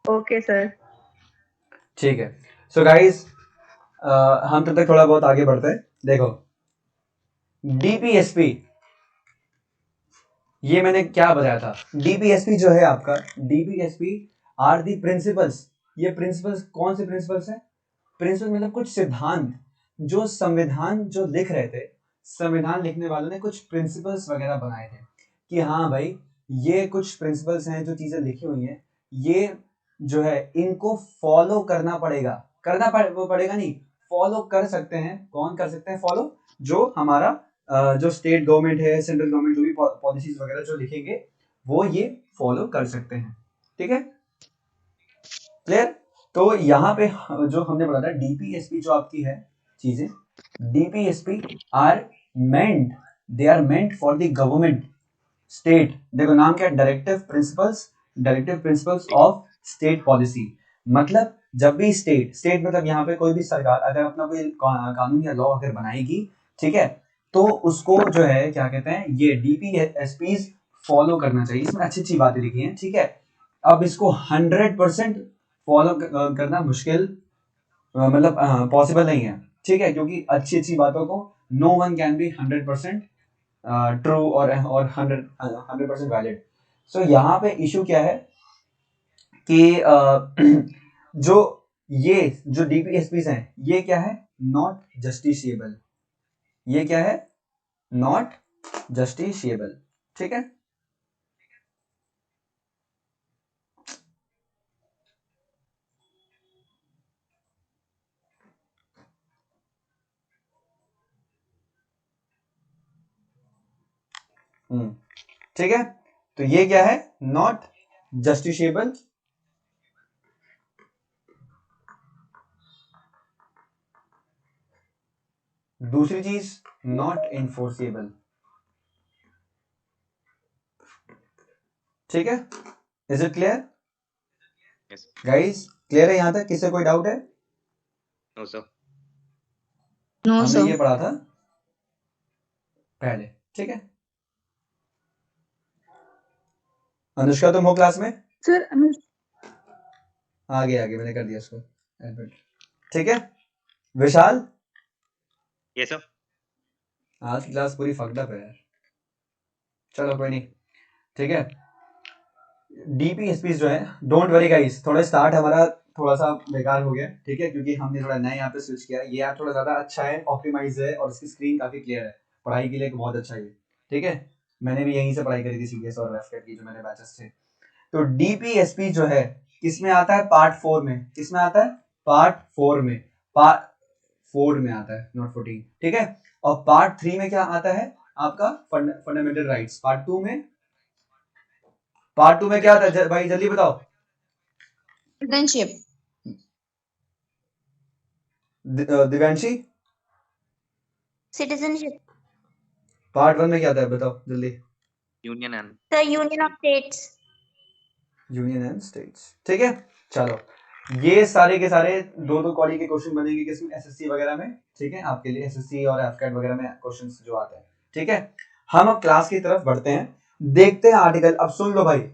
Okay sir. ठीक है। So guys हम तब तक थोड़ा बहुत आगे बढ़ते हैं। देखो डीपीएसपी, ये मैंने क्या बताया था। डीपीएसपी जो है आपका, डीपीएसपी आर दी प्रिंसिपल्स। ये प्रिंसिपल्स कौन से प्रिंसिपल्स हैं? प्रिंसिपल मतलब कुछ सिद्धांत जो संविधान जो लिख रहे थे, संविधान लिखने वालों ने कुछ प्रिंसिपल्स वगैरह बनाए थे कि हाँ भाई ये कुछ प्रिंसिपल्स हैं, जो चीजें लिखी हुई हैं ये जो है इनको फॉलो करना पड़ेगा। वो पड़ेगा नहीं, फॉलो कर सकते हैं। कौन कर सकते हैं फॉलो? जो हमारा जो स्टेट गवर्नमेंट है, सेंट्रल गवर्नमेंट जो भी पॉलिसीज वगैरह जो लिखेंगे वो ये फॉलो कर सकते हैं। ठीक है, क्लियर? तो यहाँ पे जो हमने पढ़ा था डीपीएसपी जो आपकी है चीजें, DPSP are meant, they are meant for the government state. देखो नाम क्या है, directive principles of state policy. मतलब जब भी स्टेट मतलब यहाँ पे कोई भी सरकार अगर अपना कोई कानून या लॉ अगर बनाएगी, ठीक है, तो उसको जो है क्या कहते हैं, ये डीपीएसपी फॉलो करना चाहिए। इसमें अच्छी अच्छी बातें लिखी हैं। ठीक है, अब इसको 100% फॉलो करना मुश्किल, मतलब पॉसिबल नहीं है। ठीक है, क्योंकि अच्छी अच्छी बातों को no one can be 100% true और 100% वैलिड। सो यहाँ पे इशू क्या है कि जो ये जो डीपीएसपी हैं ये क्या है, नॉट जस्टिशिएबल। ये क्या है, नॉट जस्टिशिएबल। ठीक है, ठीक है, तो ये क्या है, नॉट जस्टिशिएबल। दूसरी चीज नॉट इन्फोर्सेबल। ठीक है, is it clear guys? Clear है यहां तक? किसी कोई डाउट है? No sir. नो हमने सर। ये पढ़ा था पहले। ठीक है, अनुष्का तुम हो क्लास में? सर आगे आगे मैंने कर दिया इसको एडमिट। ठीक है, विशाल? Yes sir. आज की क्लास पूरी फक्ड अप है यार। चलो कोई नहीं, ठीक है। डीपीएसपी जो है, डोंट वरी गाइस, थोड़ा स्टार्ट हमारा थोड़ा सा बेकार हो गया, ठीक है, क्योंकि हमने थोड़ा नए यहाँ पे स्विच किया। ये ऐप थोड़ा ज्यादा अच्छा है, ऑप्टिमाइज है और इसकी स्क्रीन काफी क्लियर है, पढ़ाई के लिए बहुत अच्छा है। ठीक है, मैंने भी यहीं से पढ़ाई करी थी, सीबीएस और रेफकेट की जो मेरे बैचेस थे। तो डीपीएसपी जो है किसमें आता है, पार्ट 4 में। किसमें आता है, पार्ट 4 में, पार्ट 4 में आता है, नॉट 14। ठीक है, और पार्ट 3 में क्या आता है आपका, फंडामेंटल राइट्स। पार्ट 2 में, पार्ट 2 में क्या आता है भाई जल्दी बताओ? सिटीजनशिप। दिव्यांशी? सिटीजनशिप। पार्ट 1 में क्या आता है बताओ जल्दी? Union and the union of states. Union and states. ठीक है, चलो ये सारे के सारे दो दो कॉली के क्वेश्चन बनेंगे किसमें, एसएससी वगैरह में। ठीक है, आपके लिए एसएससी और एफकेट वगैरह में क्वेश्चंस जो आते हैं। ठीक है, हम अब क्लास की तरफ बढ़ते हैं, देखते हैं आर्टिकल। अब सुन लो भाई,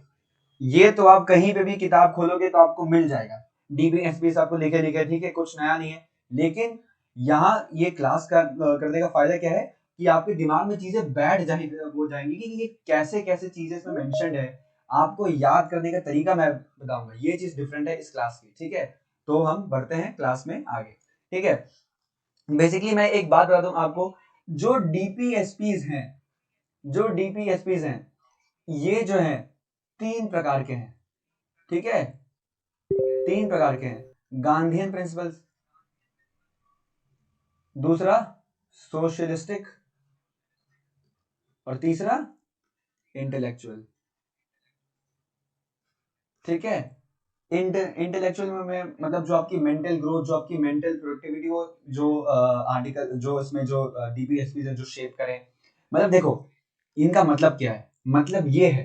ये तो आप कहीं पे भी किताब खोलोगे तो आपको मिल जाएगा, डीबीएसपी आपको लिखे लिखे। ठीक है, कुछ नया नहीं है, लेकिन यहाँ ये क्लास का करने का फायदा क्या है कि आपके दिमाग में चीजें बैठ जाएंगी कि ये कैसे कैसे चीजें इसमें मेंशन्ड है। आपको याद करने का तरीका मैं बताऊंगा, ये चीज डिफरेंट है इस क्लास की। ठीक है, तो हम बढ़ते हैं क्लास में आगे। ठीक है, बेसिकली मैं एक बात बता दूं आपको, जो डीपीएसपीज हैं, जो डीपीएसपीज हैं ये जो है 3 प्रकार के हैं। ठीक है, 3 प्रकार के हैं। गांधीयन प्रिंसिपल्स, दूसरा सोशलिस्टिक, और तीसरा इंटेलेक्चुअल। ठीक है, इंटेलेक्चुअल में मतलब जो आपकी मेंटल ग्रोथ, जो आपकी मेंटल प्रोडक्टिविटी, वो जो आर्टिकल जो इसमें जो डीपीएसपी है जो शेप करें। मतलब देखो इनका मतलब क्या है, मतलब ये है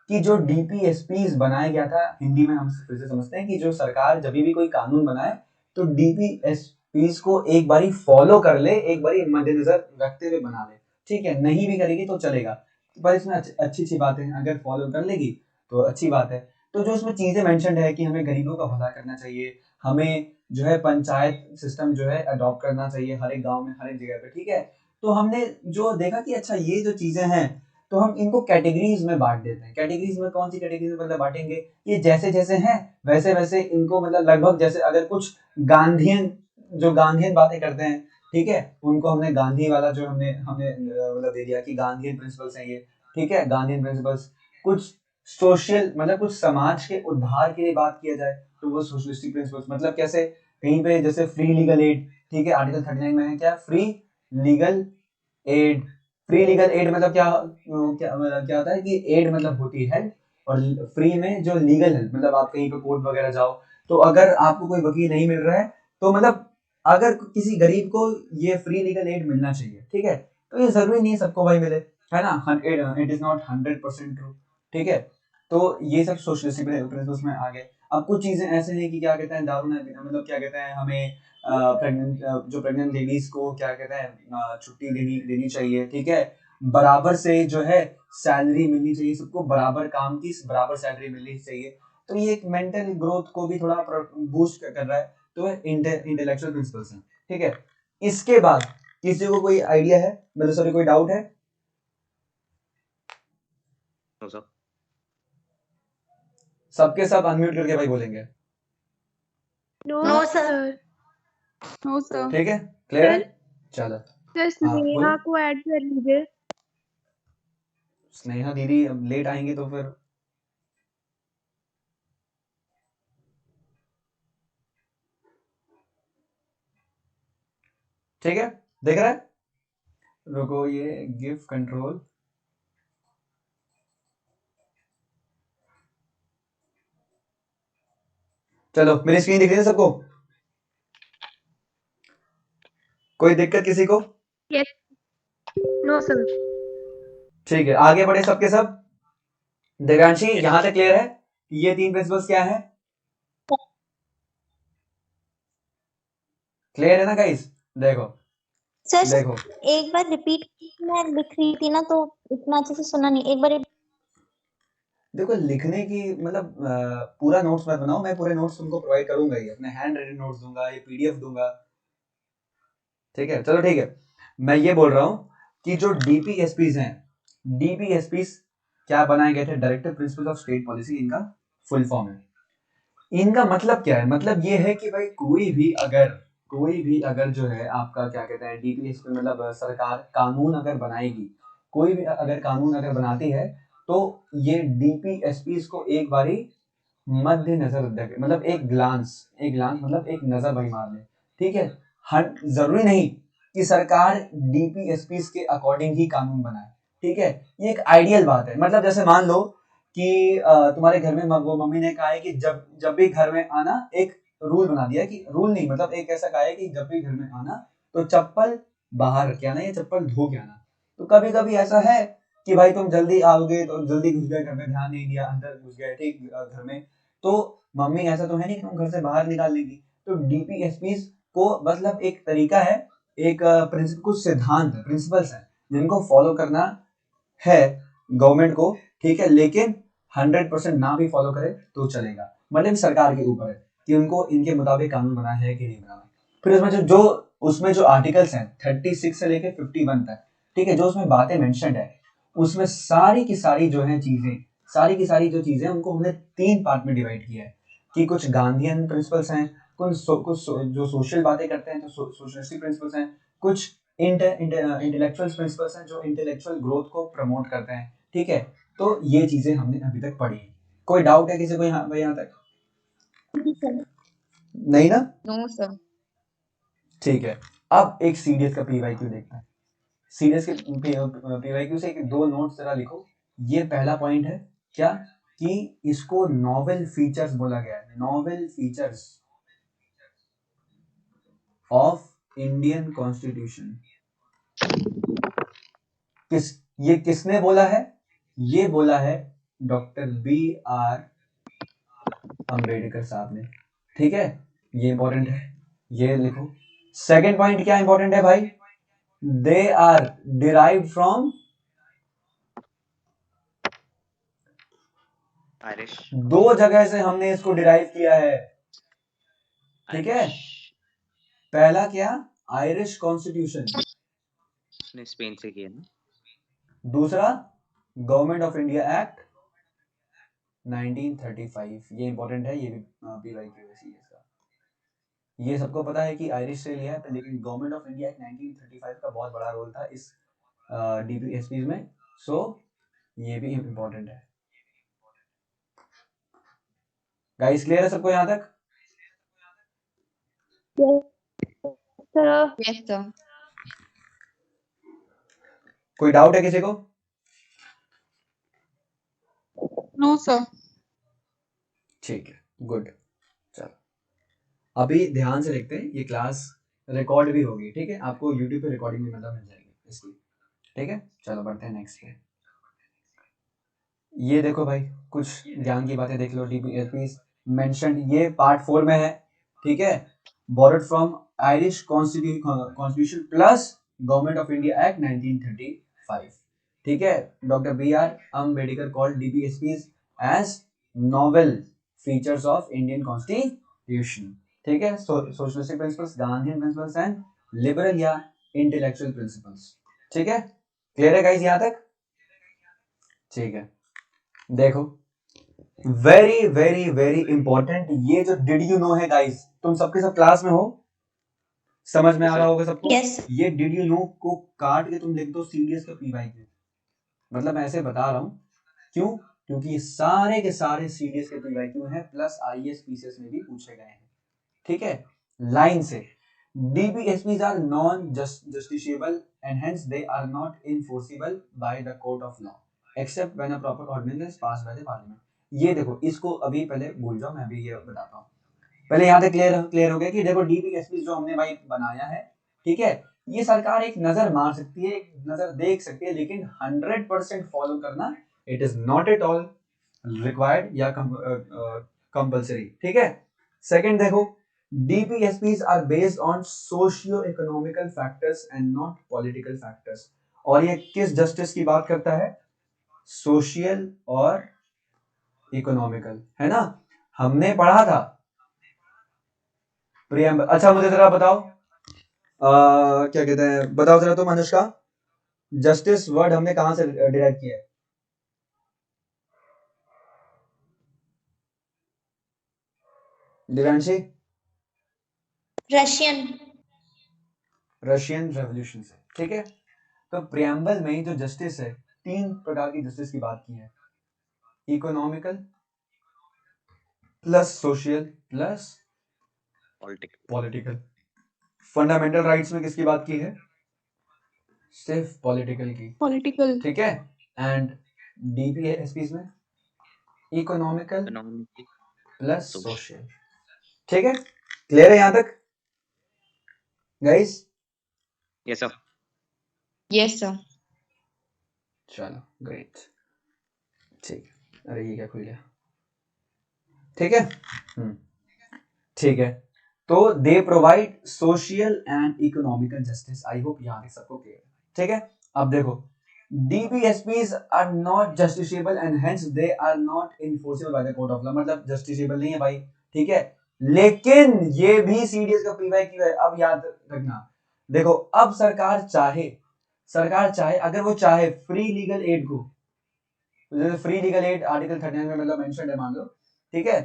कि जो डीपीएसपी बनाया गया था, हिंदी में हम फिर से समझते हैं कि जो सरकार जब भी कोई कानून बनाए तो डीपीएसपी को एक बारी फॉलो कर ले, एक बारी मद्देनजर रखते हुए बना ले। ठीक है, नहीं भी करेगी तो चलेगा, पर इसमें अच्छी अच्छी बात है, अगर फॉलो कर लेगी तो अच्छी बात है। तो जो उसमें चीजें मेंशन्ड है कि हमें गरीबों का भला करना चाहिए, हमें जो है पंचायत सिस्टम जो है अडॉप्ट करना चाहिए हर एक गांव में, हर एक जगह पे, ठीक है। तो हमने जो देखा कि अच्छा ये जो चीजें हैं तो हम इनको कैटेगरीज में बांट देते हैं। कैटेगरीज में कौन सी कैटेगरीज में मतलब बांटेंगे, ये जैसे जैसे हैं वैसे वैसे इनको मतलब लगभग जैसे अगर कुछ गांधीयन जो गांधीयन बातें करते हैं, ठीक है, उनको हमने गांधी वाला जो हमने हमने मतलब दे दिया कि गांधीयन प्रिंसिपल्स हैं ये, ठीक है, गांधीयन प्रिंसिपल्स। कुछ सोशल मतलब कुछ समाज के उद्धार के लिए बात किया जाए तो वो सोशलिस्टिक प्रिंसिपल्स, मतलब कैसे, कहीं पे जैसे फ्री लीगल एड, ठीक है, आर्टिकल 39 में है क्या, free legal add. Free legal add मतलब क्या, क्या होता है कि एड मतलब होती है, और फ्री में जो लीगल है मतलब आप कहीं पे कोर्ट वगैरह जाओ तो अगर आपको कोई वकील नहीं मिल रहा है तो मतलब अगर किसी गरीब को ये फ्री लीगल एड मिलना चाहिए, ठीक है। तो ये जरूरी नहीं है सबको भाई मिले, है ना, इट इज नॉट 100% ट्रू, ठीक है। तो ये सब सोशलिस्टिक प्रिंसिपल्स में आ गए। अब कुछ चीजें ऐसे हैं कि क्या कहते हैं दारू मतलब क्या कहते हैं हमें जो प्रेग्नेंट लेडीज को क्या कहते हैं छुट्टी देनी चाहिए, ठीक है। बराबर से जो है सैलरी मिलनी चाहिए सबको, बराबर काम की बराबर सैलरी मिलनी चाहिए। तो ये एक मेंटल ग्रोथ को भी थोड़ा बूस्ट कर रहा है। तो इंटेलेक्चुअल प्रिंसिपल्स हैं, ठीक है। इसके बाद किसी को कोई आइडिया है, मतलब सॉरी कोई डाउट है? No, sir. सबके सब अनम्यूट करके भाई बोलेंगे, नो सर। No sir. ठीक है, क्लियर है, चलो। सर हाँ, बोलो। स्नेहा को ऐड कर लीजिए। स्नेहा दीदी अब लेट आएंगी तो फिर ठीक है, देख रहा है, रुको ये गिव कंट्रोल, चलो मेरी स्क्रीन दिख रही है सबको, कोई दिक्कत किसी को? यस। No sir. ठीक है, आगे बढ़े सबके सब। देवांशी यहां तक क्लियर है कि ये तीन प्रिंसिपल्स क्या है? क्लियर है ना गाइस? देखो सर देखो एक बार रिपीट, मैं लिख रही थी ना तो इतना अच्छे से सुना नहीं, एक बार देखो लिखने की मतलब पूरा नोट्स मत बनाओ, मैं पूरे नोट्स तुमको प्रोवाइड करूंगा ही, अपने हैंड रिटन नोट्स दूंगा, ये पीडीएफ दूंगा, ठीक है। चलो ठीक है, मैं ये बोल रहा हूं कि जो डीपीएसपीज हैं, डीपीएसपीज क्या बनाए गए थे, directive principle of state policy, इनका फुल फॉर्म है। इनका मतलब क्या है, मतलब ये है कि भाई कोई भी अगर जो है आपका क्या कहते हैं डीपीएसपी मतलब सरकार कानून अगर बनाएगी, कोई भी अगर कानून अगर बनाती है तो ये डीपीएसपी को एक बारी मध्य नजर रखे, मतलब एक ग्लांस मतलब एक नजर भाई मार ले, ठीक है। हर जरूरी नहीं कि सरकार डीपीएसपी के अकॉर्डिंग ही कानून बनाए, ठीक है। ये एक आइडियल बात है, मतलब जैसे मान लो कि तुम्हारे घर में वो मम्मी ने कहा है कि जब जब भी घर में आना, एक रूल बना दिया कि रूल नहीं मतलब एक ऐसा कहा है कि जब भी घर में आना तो चप्पल बाहर रख के आना या चप्पल धो के आना। तो कभी कभी ऐसा है कि भाई तुम जल्दी आओगे तो जल्दी घुस गए घर में, ध्यान नहीं दिया, अंदर घुस गए, ठीक, घर में, तो मम्मी ऐसा तो है नहीं कि तुम घर से बाहर निकाल लेगी। तो डीपीएसपी को मतलब एक तरीका है, एक प्रिंसिपल, कुछ सिद्धांत प्रिंसिपल्स हैं जिनको फॉलो करना है गवर्नमेंट को, ठीक है, लेकिन 100% ना भी फॉलो करे तो चलेगा, मतलब सरकार के ऊपर है कि उनको इनके मुताबिक कानून बना है कि नहीं बना। फिर उसमें जो आर्टिकल्स हैं 36 से लेके 51 तक, ठीक है, जो उसमें बातें मेंशन्ड है, उसमें सारी की सारी जो है चीजें, सारी की सारी जो चीजें उनको हमने 3 पार्ट में डिवाइड किया है कि कुछ गांधीयन प्रिंसिपल्स हैं, जो सोशल बातें करते हैं तो सोशलिस्टिक प्रिंसिपल्स हैं, कुछ इंटेलेक्चुअल प्रिंसिपल्स हैं जो इंटेलेक्चुअल ग्रोथ को प्रमोट करते हैं, ठीक है। तो ये चीजें हमने अभी तक पढ़ी। कोई डाउट है किसी को यहाँ तक? नहीं ना? No sir. ठीक है, अब एक सीडीएस का पीवाईक्यू देखते हैं। सीडीएस के पीवाईक्यू से दो नोट्स जरा लिखो। ये पहला पॉइंट है क्या कि इसको नॉवेल फीचर्स बोला गया है, novel features of Indian constitution. ये किसने बोला है? ये बोला है डॉक्टर BR अंबेडकर साहब ने, ठीक है। ये इंपॉर्टेंट है, ये लिखो। सेकंड पॉइंट क्या इंपॉर्टेंट है भाई? They are derived from Irish. दो जगह से हमने इसको डिराइव किया है, ठीक है। Irish. पहला क्या, आयरिश कॉन्स्टिट्यूशन, ने स्पेन से किया ना. दूसरा गवर्नमेंट ऑफ इंडिया एक्ट 1935, ये इंपॉर्टेंट है, ये भी पीवाई प्रीवियस ईयर का। ये सबको पता है कि आयरिश से लिया है, लेकिन गवर्नमेंट ऑफ इंडिया एक्ट 1935 का बहुत बड़ा रोल था इस डीपीएसपी में, सो ये भी इंपॉर्टेंट है। गाइस क्लियर है सबको यहाँ तक? Sir. Yes, sir. कोई डाउट है किसी को? No, sir. ठीक है, गुड। चलो अभी ध्यान से देखते हैं, ये क्लास रिकॉर्ड भी होगी, ठीक है, आपको यूट्यूब पे रिकॉर्डिंग भी मतलब मिल जाएगी इसकी, ठीक है। चलो बढ़ते हैं नेक्स्ट पे। ये देखो भाई, कुछ ज्ञान की बातें देख लो। डीपीएसपी मेंशन, ये पार्ट 4 में है, ठीक है। Borrowed from Irish constitution plus government of India act 1935, ठीक है। Doctor B R. Ambedkar called DPSPs as novel features of Indian constitution, ठीक है। Socialistic principles, Gandhian principles and liberal या इंटेलेक्चुअल प्रिंसिपल्स, ठीक है। क्लियर है गाइस यहाँ तक? ठीक है, देखो वेरी वेरी वेरी इंपॉर्टेंट, ये जो डिड यू नो है गाइस, तुम सबके सब क्लास में हो, समझ में आ रहा होगा सबको। Yes. ये डिड यू नो को काट के तुम लिख दो सीडीएस का पीवाई क्यू, मतलब मैं ऐसे बता रहा हूँ क्यों, क्योंकि ये सारे के सारे सीडीएस के पीवाई क्यू हैं, प्लस आईएएस पीसीएस में भी पूछे गए हैं, ठीक है। लाइन से, DPSPs are non-justiciable and hence they are not enforceable by the court of law except when a proper ordinance is passed by the parliament। ये देखो, इसको अभी पहले भूल जाओ, मैं अभी ये बताता हूँ। पहले यहाँ तक क्लियर हो गया कि देखो DPSP जो हमने भाई बनाया है, ठीक है, ये सरकार एक नजर मार सकती है, एक नजर देख सकती है, लेकिन 100% फॉलो करना it is not at all required या कंपल्सरी, ठीक है। सेकंड देखो, DPSPs are based on socio-economical factors and not political factors। और ये किस जस्टिस की बात करता है? सोशल और इकोनॉमिकल, है ना, हमने पढ़ा था प्रियम्बल। अच्छा मुझे जरा बताओ, क्या कहते हैं, बताओ जरा तुम अनुष्का, जस्टिस वर्ड हमने कहां से डिराइव किया है? दिव्यांशी? रशियन रेवोल्यूशन से, ठीक है। तो प्रियम्बल में जो जस्टिस है, तीन प्रकार की जस्टिस की बात की है, economical plus social plus political. Fundamental rights में किसकी बात की है? सिर्फ पॉलिटिकल की, Political. ठीक है। एंड डीपीएसपीस में economical Economic. Plus Social. Social, ठीक है। क्लियर है यहां तक guys? Yes, sir. Yes, sir. चलो ग्रेट, ठीक है। अरे ये क्या खुल गया, ठीक है। ठीक है, तो they provide social and economical justice. I hope यहाँ तक सबको क्लियर है, ठीक है। अब देखो, DPSPs are not justiciable and hence they are not enforceable by the court of law, मतलब जस्टिसेबल नहीं है भाई, ठीक है, लेकिन ये भी सीडीएस का पीवाई क्यू है। अब याद रखना, देखो अब सरकार चाहे अगर वो चाहे फ्री लीगल एड को, जैसे फ्री लीगल एड आर्टिकल 39 में मतलब मेंशन है, मान लो, ठीक है,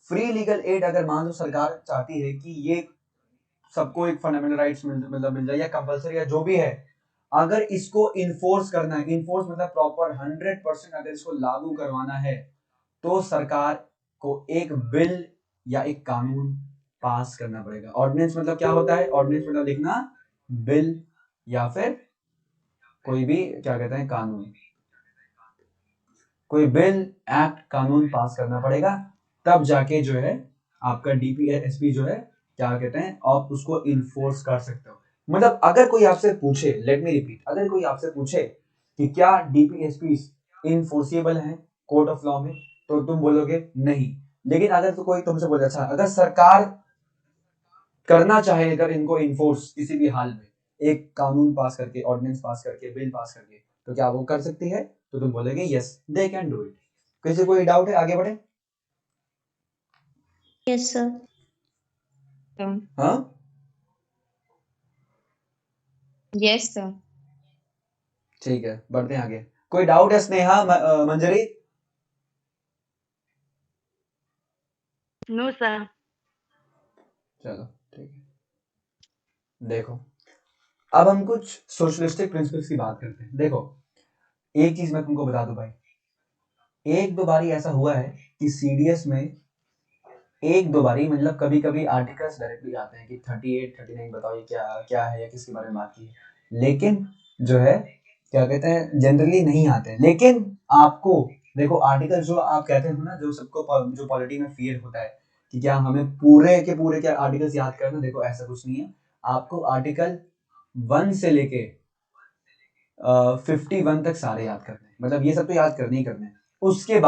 फ्री लीगल एड अगर मान लो सरकार चाहती है कि ये सबको एक फंडामेंटल राइट्स मिल जाए या कंपलसरी या जो भी है, अगर इसको इन्फोर्स करना है, इन्फोर्स मतलब प्रॉपर 100% अगर इसको लागू करवाना है, तो सरकार को एक बिल या एक कानून पास करना पड़ेगा। ऑर्डिनेंस मतलब क्या होता है? ऑर्डिनेंस मतलब लिखना बिल या फिर कोई भी क्या कहते हैं कानून, कोई बिल एक्ट कानून पास करना पड़ेगा, तब जाके जो है आपका डीपीएसपी जो है क्या कहते हैं आप उसको इन्फोर्स कर सकते हो। मतलब अगर कोई आपसे पूछे, लेट मी रिपीट, अगर कोई आपसे पूछे कि क्या डीपीएसपी इन्फोर्सेबल है कोर्ट ऑफ लॉ में, तो तुम बोलोगे नहीं। लेकिन अगर तो कोई तुमसे बोले अच्छा अगर सरकार करना चाहे अगर इनको इन्फोर्स किसी भी हाल में, एक कानून पास करके, ऑर्डिनेंस पास करके, बिल पास करके, तो क्या वो कर सकती है? तो तुम बोलोगे yes they can do it. किसी कोई डाउट है? आगे बढ़े। Yes sir. हाँ Yes, sir. ठीक है, बढ़ते हैं आगे। कोई डाउट है? स्नेहा, मंजरी? No, sir. चलो ठीक है। देखो, अब हम कुछ सोशलिस्टिक प्रिंसिपल्स की बात करते हैं। देखो, एक चीज मैं तुमको बता दूं भाई, एक दो बारी ऐसा हुआ है कि सीडीएस में एक दो बारी, मतलब कभी कभी आर्टिकल्स डायरेक्टली आते हैं कि 38 39 बताओ ये क्या क्या है या किसके बारे में बात की है, लेकिन जो है क्या कहते हैं, जनरली नहीं आते हैं। लेकिन आपको देखो, आर्टिकल जो आप कहते हैं ना, जो सबको जो पॉलिटी में फियर होता है कि क्या हमें पूरे के पूरे क्या आर्टिकल्स याद करना, देखो ऐसा कुछ नहीं है। आपको आर्टिकल 1 से लेके 51 तक सारे याद करने हैं, मतलब ये सब तो याद करने ही करने हैं। उसके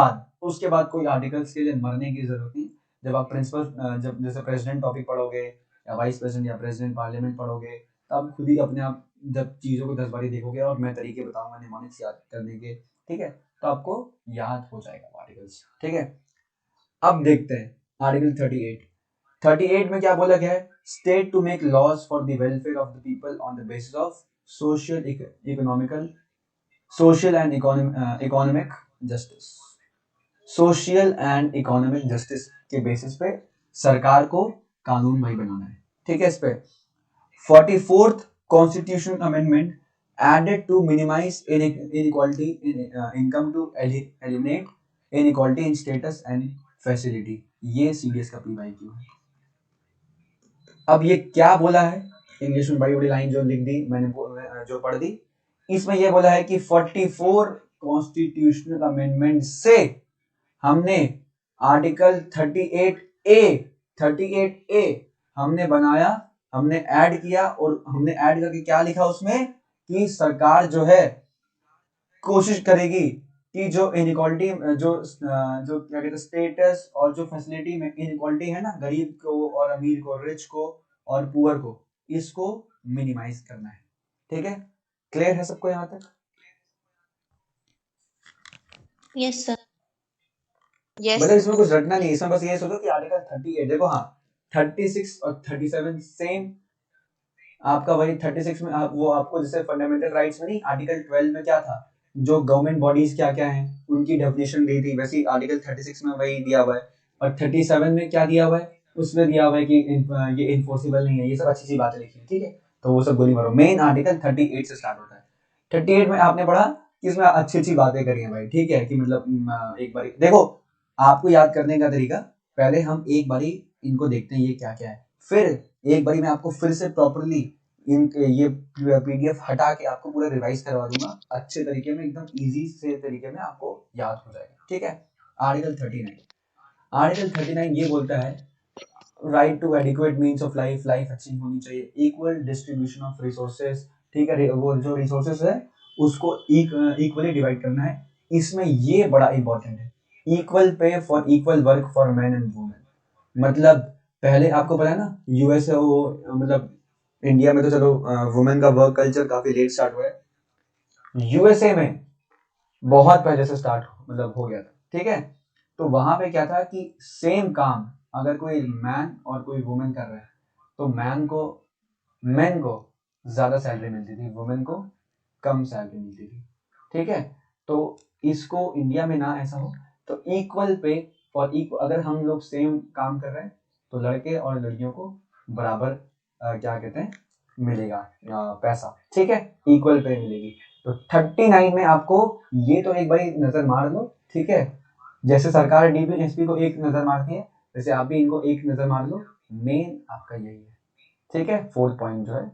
बाद कोई आर्टिकल्स के लिए मरने की जरूरत नहीं। जब आप प्रिंसिपल, जब जैसे प्रेसिडेंट टॉपिक पढ़ोगे या वाइस प्रेसिडेंट या प्रेसिडेंट पार्लियामेंट पढ़ोगे, तब खुद ही अपने आप जब चीज़ों को 10 बारी देखोगे और मैं तरीके बताऊंगा निमोनिक्स याद करने के, ठीक है, तो आपको याद हो जाएगा आर्टिकल्स। ठीक है, अब देखते हैं आर्टिकल 38 में क्या बोला गया है। State to make laws for the welfare of the people on the basis of social economical social and economic justice. सोशल एंड इकोनॉमिक जस्टिस के बेसिस पे सरकार को कानून भाई बनाना है। ठीक है, इस पे 44th constitutional amendment added to minimise inequality in income to eliminate inequality in status and facility. ये सीडीएस का PYQ है। अब ये क्या बोला है, इंग्लिश में बड़ी बड़ी लाइन जो लिख दी मैंने, जो पढ़ दी, इसमें ये बोला है कि 44 कॉन्स्टिट्यूशनल अमेंडमेंट से हमने आर्टिकल 38A हमने बनाया, हमने ऐड किया, और हमने ऐड करके क्या लिखा उसमें कि सरकार जो है कोशिश करेगी कि जो इनइक्वालिटी, जो क्या कहते हैं, स्टेटस और जो फैसिलिटी में इनइक्वालिटी है ना, गरीब को और अमीर को, रिच को और पुअर को, इसको मिनिमाइज करना है। ठीक है, क्लियर है सबको यहाँ तक? Yes sir. Yes, मतलब sir. इसमें कुछ रटना नहीं, इसमें बस ये सोचो कि आर्टिकल 38, देखो हाँ 36 और 37 सेम आपका, वही 36 में वो आपको जैसे फंडामेंटल राइट्स में नहीं, आर्टिकल 12 में क्या था, जो गवर्नमेंट बॉडीज क्या क्या हैं उनकी डेफिनेशन दी थी, वैसे आर्टिकल 36 में वही दिया हुआ है। और 37 में क्या दिया हुआ है, उसमें दिया हुआ है कि ये इन्फोर्सिबल नहीं है, ये सब अच्छी सी बातें लिखी है। ठीक है, तो वो सब गोली मारो। मेन आर्टिकल 38 से स्टार्ट होता है। 38 में आपने पढ़ा कि इसमें अच्छी अच्छी बातें करी हैं भाई। ठीक है, कि मतलब एक बारी देखो, आपको याद करने का तरीका, पहले हम एक बारी इनको देखते हैं ये क्या क्या है, फिर एक बारी मैं आपको फिर से प्रॉपरली ये PDF हटा के आपको पूरा रिवाइज करवा दूंगा अच्छे तरीके में, एकदम इजी से तरीके में आपको याद हो जाएगा। ठीक है, आर्टिकल 39 ये बोलता है right to adequate means of life, life अच्छी होनी चाहिए, इक्वल डिस्ट्रीब्यूशन ऑफ रिसोर्सेज। ठीक है, वो जो रिसोर्सेज है उसको इक्वली डिवाइड करना है। इसमें ये बड़ा इंपॉर्टेंट है, equal pay for equal work for man and women. मतलब पहले आपको पता है ना, यूएस वो, मतलब इंडिया में तो चलो वुमेन का वर्क कल्चर काफी लेट स्टार्ट हुआ है, यूएसए में बहुत पहले से स्टार्ट मतलब हो गया था। ठीक है, तो वहां पे क्या था कि सेम काम अगर कोई मैन और कोई वुमेन कर रहा है, तो मैन को ज्यादा सैलरी मिलती थी, वुमेन को कम सैलरी मिलती थी। ठीक है, तो इसको इंडिया में ना ऐसा हो, तो इक्वल पे फॉर इक्वल, अगर हम लोग सेम काम कर रहे हैं तो लड़के और लड़कियों को बराबर क्या कहते हैं मिलेगा पैसा। ठीक है, इक्वल पे मिलेगी। तो 39 में आपको ये तो एक बारी नजर मार लो। ठीक है, जैसे सरकार DPSP को एक नजर मारती है, वैसे आप भी इनको एक नजर मार लो। मेन आपका यही है। ठीक है, 4th पॉइंट जो है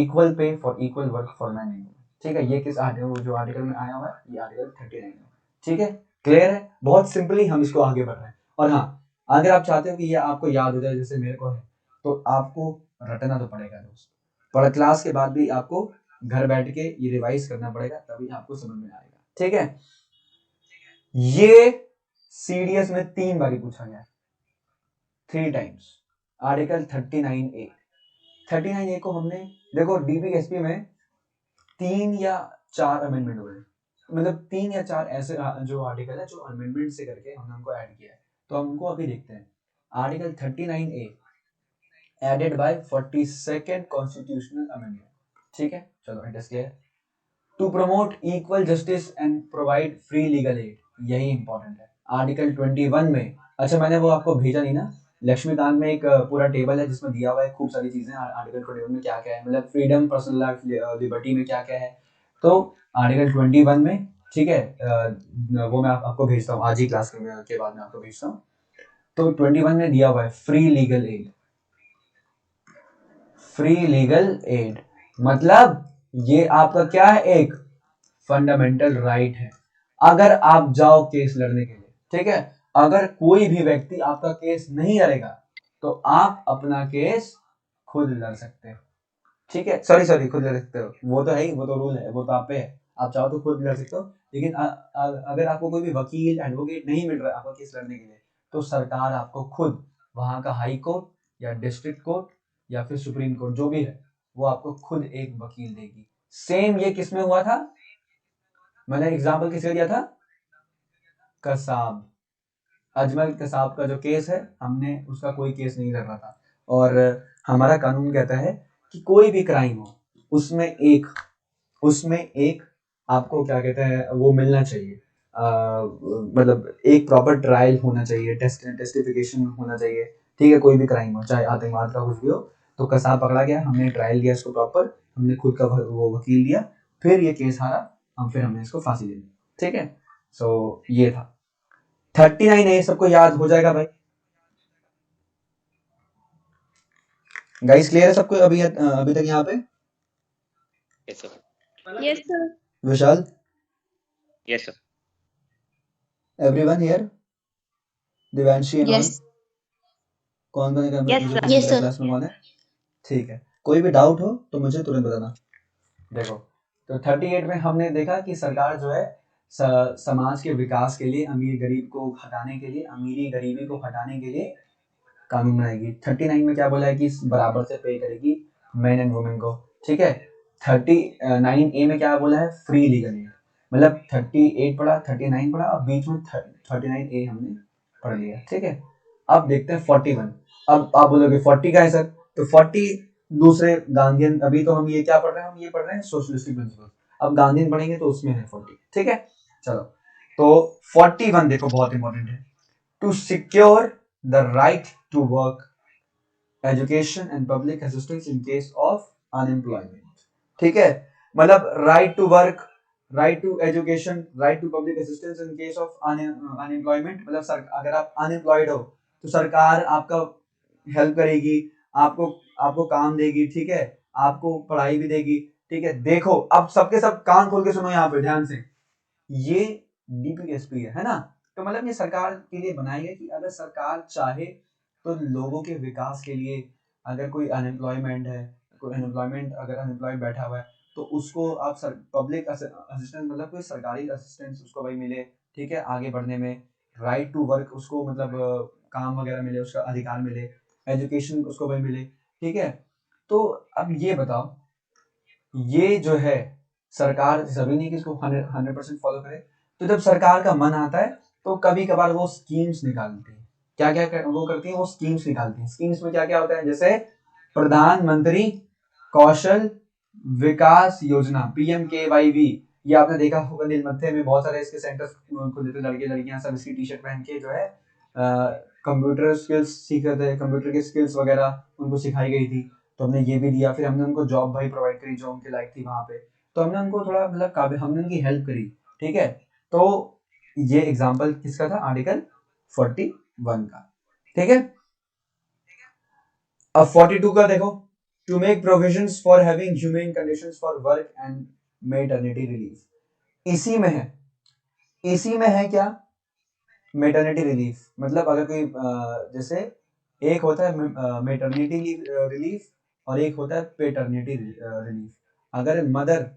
equal pay for equal work for man and women. ठीक है, ये किस जो आर्टिकल में आया हुआ है, ये आर्टिकल 39 में। ठीक है, क्लियर है? बहुत सिंपली हम इसको आगे बढ़ रहे हैं। और हाँ, अगर आप चाहते हो कि ये आपको याद हो जाए जैसे मेरे को है, तो आपको रटना तो पड़ेगा दोस्त, पर क्लास के बाद भी आपको घर बैठ के ये रिवाइज करना पड़ेगा, तभी आपको समझ में आएगा। ठीक है, ये सीडीएस में 3 बारी पूछा गया, 3 टाइम्स। आर्टिकल 39A को हमने देखो DPSP में 3 या 4 अमेंडमेंट हुए, मतलब 3 या 4 ऐसे जो आर्टिकल है जो अमेंडमेंट से करके हमने उनको ऐड किया है, तो हम उनको अभी देखते हैं। Article 39A added by 42nd constitutional amendment, ठीक है, चलो it is clear. To promote equal justice and provide free legal aid, यही इंपॉर्टेंट है। आर्टिकल 21 में, अच्छा मैंने वो आपको भेजा नहीं ना, लक्ष्मीकांत में एक पूरा टेबल है जिसमें दिया हुआ है खूब सारी चीजें आर्टिकल 21 में क्या क्या है, मतलब फ्रीडम, पर्सनल लाइफ, लिबर्टी में क्या क्या है। तो आर्टिकल 21 में, ठीक है, वो मैं आपको भेजता हूँ आज ही क्लास के बाद में आपको भेजता हूँ। तो 21 में दिया हुआ है free legal add. Free legal add मतलब ये आपका क्या है, एक फंडामेंटल राइट है। अगर आप जाओ केस लड़ने के लिए, ठीक है, अगर कोई भी व्यक्ति आपका केस नहीं लड़ेगा तो आप अपना केस खुद लड़ सकते हो, ठीक है, सॉरी खुद लड़ सकते हो, वो तो है ही, वो तो रूल है, वो तो आप पे है, आप चाहो तो खुद लड़ सकते हो। लेकिन अगर आपको कोई भी वकील, एडवोकेट नहीं मिल रहा आपका केस लड़ने के लिए, तो सरकार आपको खुद वहां का हाई कोर्ट या डिस्ट्रिक्ट कोर्ट या फिर सुप्रीम कोर्ट जो भी है, वो आपको खुद एक वकील देगी। सेम ये किसमें हुआ था, मैंने एग्जाम्पल किसका दिया था, कसाब, अजमल कसाब का जो केस है, हमने उसका कोई केस नहीं लड़ रहा था, और हमारा कानून कहता है कि कोई भी क्राइम हो उसमें एक आपको क्या कहते हैं वो मिलना चाहिए, मतलब एक प्रॉपर ट्रायल होना चाहिए, टेस्टिफिकेशन होना चाहिए, ठीक है, कोई भी क्राइम हो, चाहे आतंकवाद का कुछ भी हो। तो कसाब पकड़ा गया, हमने ट्रायल दिया इसको प्रॉपर, हमने खुद का वो वकील दिया, फिर ये केस हारा, फिर हमने इसको फांसी दे दी, ठीक है। सो ये था 39A, सबको याद हो जाएगा भाई। गाइस क्लियर है सबको अभी तक यहाँ पे? Yes, sir. Yes, sir. Vishal, Yes, sir. Everyone here, Divyanshi and all, Yes. कौन कौन है Yes, मुझे sir. पूछना Yes, sir. क्लास में कौन है, ठीक है, कोई भी डाउट हो तो मुझे तुरंत बताना। देखो, तो 38 में हमने देखा कि सरकार जो है समाज के विकास के लिए, अमीर गरीब को हटाने के लिए, अमीरी गरीबी को हटाने के लिए कानून बनाएगी। 39 में क्या बोला है कि बराबर से पे करेगी मेन एंड वुमेन को, ठीक है। 39A में क्या बोला है, फ्री लीगल एड, मतलब 38 पढ़ा, 39 पढ़ा, अब बीच में 39A हमने पढ़ लिया, ठीक है। अब देखते हैं 41। अब आप बोलोगे 40 का है सर, तो 40 दूसरे गांधीयन, अभी तो हम ये क्या पढ़ रहे हैं, हम ये पढ़ रहे हैं सोशलिस्टिक प्रिंसिपल, अब गांधीयन पढ़ेंगे तो उसमें है 40, ठीक है। चलो, तो 41 देखो बहुत इंपॉर्टेंट है, to secure the right to work, education and public assistance in case of unemployment, ठीक है, मतलब right to work, right to education, right to public assistance in case of unemployment, मतलब अगर आप अनएम्प्लॉयड हो तो सरकार आपका हेल्प करेगी, आपको आपको काम देगी, ठीक है, आपको पढ़ाई भी देगी, ठीक है। देखो अब सबके सब कान खोल के सुनो यहाँ पे ध्यान से, ये डीपीएसपी है ना, तो मतलब ये सरकार के लिए बनाई है कि अगर सरकार चाहे तो लोगों के विकास के लिए, अगर कोई अनएम्प्लॉयमेंट है, कोई अनएम्प्लॉयमेंट, अगर अनएम्प्लॉयड बैठा हुआ है तो उसको आप पब्लिक असिस्टेंस, मतलब कोई सरकारी असिस्टेंस उसको भाई मिले, ठीक है, आगे बढ़ने में। राइट टू वर्क उसको, मतलब काम वगैरह मिले, उसका अधिकार मिले, एजुकेशन उसको भाई मिले, ठीक है। तो अब ये बताओ, ये जो है सरकार जरूरी नहीं कि इसको 100% फॉलो करे, तो जब सरकार का मन आता है तो कभी कभार वो स्कीम्स निकालती है, क्या क्या वो करती है, वो स्कीम्स निकालती है। स्कीम्स में क्या क्या होता है, जैसे प्रधानमंत्री कौशल विकास योजना, PMKYV, ये आपने देखा होगा नीलमत्थे में बहुत सारे इसके सेंटर्स खुले थे, लड़के लड़कियां सब इसकी टी शर्ट पहन के जो है कंप्यूटर स्किल्स सीख रहे थे, कंप्यूटर की स्किल्स वगैरह उनको सिखाई गई थी, तो हमने ये भी दिया। फिर हमने उनको जॉब भाई प्रोवाइड करी जो उनके लायक थी वहां पे, तो हमने उनको थोड़ा मतलब काबिल, हमने उनकी हेल्प करी, ठीक है। तो ये एग्जांपल किसका था, आर्टिकल 41 का, ठीक है। अब 42 का देखो, to make provisions for having human conditions for work and maternity relief, इसी में है, इसी में है क्या, मेटर्निटी रिलीफ, मतलब अगर कोई जैसे एक होता है मेटर्निटी रिलीफ और एक होता है पेटर्निटी रिलीफ। अगर मदर,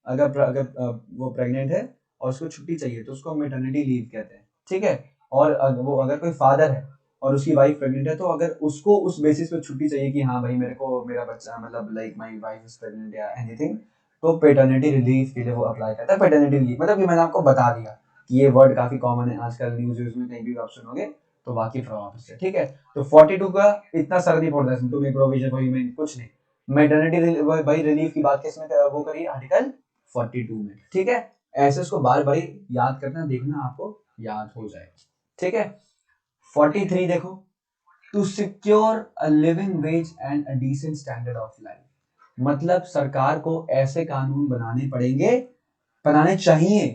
अगर वो प्रेग्नेंट है और उसको छुट्टी चाहिए तो उसको मेटर्निटी लीव कहते हैं, ठीक है। और वो अगर कोई फादर है और उसकी वाइफ प्रेग्नेंट है तो अगर उसको उस बेसिस पे छुट्टी चाहिए कि हाँ भाई मेरे को मेरा बच्चा, मतलब like my wife is pregnant या एनीथिंग, तो पेटर्निटी रिलीफ के लिए वो अप्लाई करता है। पेटर्निटी लीव मतलब कि मैंने आपको बता दिया कि ये वर्ड काफी कॉमन है आजकल न्यूज में, कहीं भी आप सुनोगे तो वाकिफ रहो आप इससे, ठीक है। तो 42 का इतना सर नहीं पड़ता इसमें, तुम्हें प्रोविजन वही कुछ नहीं। मैटरनिटी भाई रिलीफ की बात किसमें वो करिए, आर्टिकल 42 में, ठीक है। ऐसे उसको बार बार याद करना, देखना आपको याद हो जाएगा, ठीक है। 43 देखो, to secure a living wage and a decent standard of life, मतलब सरकार को ऐसे कानून बनाने चाहिए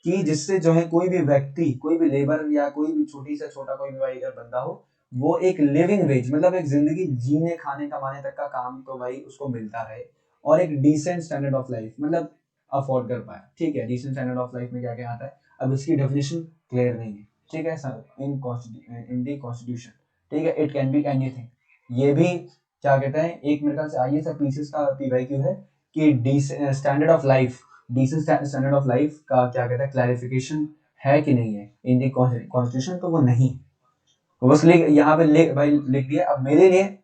कि जिससे जो है कोई भी व्यक्ति, कोई भी लेबर या कोई भी छोटी से छोटा कोई भी भाई अगर बंदा हो, वो एक लिविंग वेज मतलब एक जिंदगी जीने खाने कमाने तक का काम तो भाई उसको मिलता रहे, और एक डिसेंट स्टैंडर्ड ऑफ लाइफ मतलब अफोर्ड कर पाए, ठीक है। डिसेंट स्टैंडर्ड ऑफ लाइफ में क्या क्या आता है, अब इसकी डेफिनेशन क्लियर नहीं है, ठीक है, इन दी कॉन्स्टिट्यूशन, ठीक है। इट कैन बी एनीथिंग, ये भी क्या कहते हैं, एक मेरे ख्याल से आईएएस या पीसीएस का पीवाईक्यू है कि standard of life, decent standard of life का क्या कहता है, क्लैरिफिकेशन है कि नहीं है इन दी कॉन्स्टिट्यूशन, तो वो नहीं, बस यहाँ पे भाई लिख दिया। अब मेरे लिए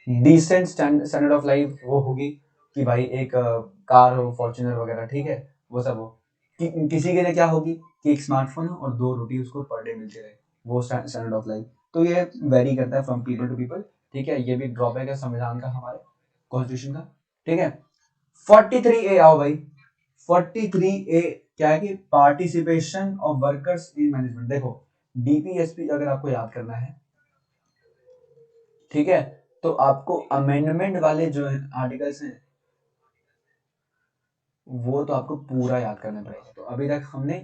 डिसेंट स्टैंडर्ड ऑफ लाइफ वो होगी कि भाई एक कार हो, फॉर्च्यूनर वगैरह, ठीक है, वो सब हो। किसी के लिए क्या होगी कि एक स्मार्टफोन हो और 2 रोटी उसको पर डे मिलती रहे, वो स्टैंडर्ड ऑफ लाइफ। तो ये वेरी करता है फ्रॉम पीपल टू पीपल, ठीक है। ये भी ड्रॉबैक है संविधान का, हमारे कॉन्स्टिट्यूशन का, ठीक है। 43A आओ भाई, 43A क्या है कि participation of workers in management. देखो डीपीएसपी अगर आपको याद करना है, ठीक है, तो आपको अमेंडमेंट वाले जो आर्टिकल्स हैं वो तो आपको पूरा याद करना पड़ेगा। तो अभी तक हमने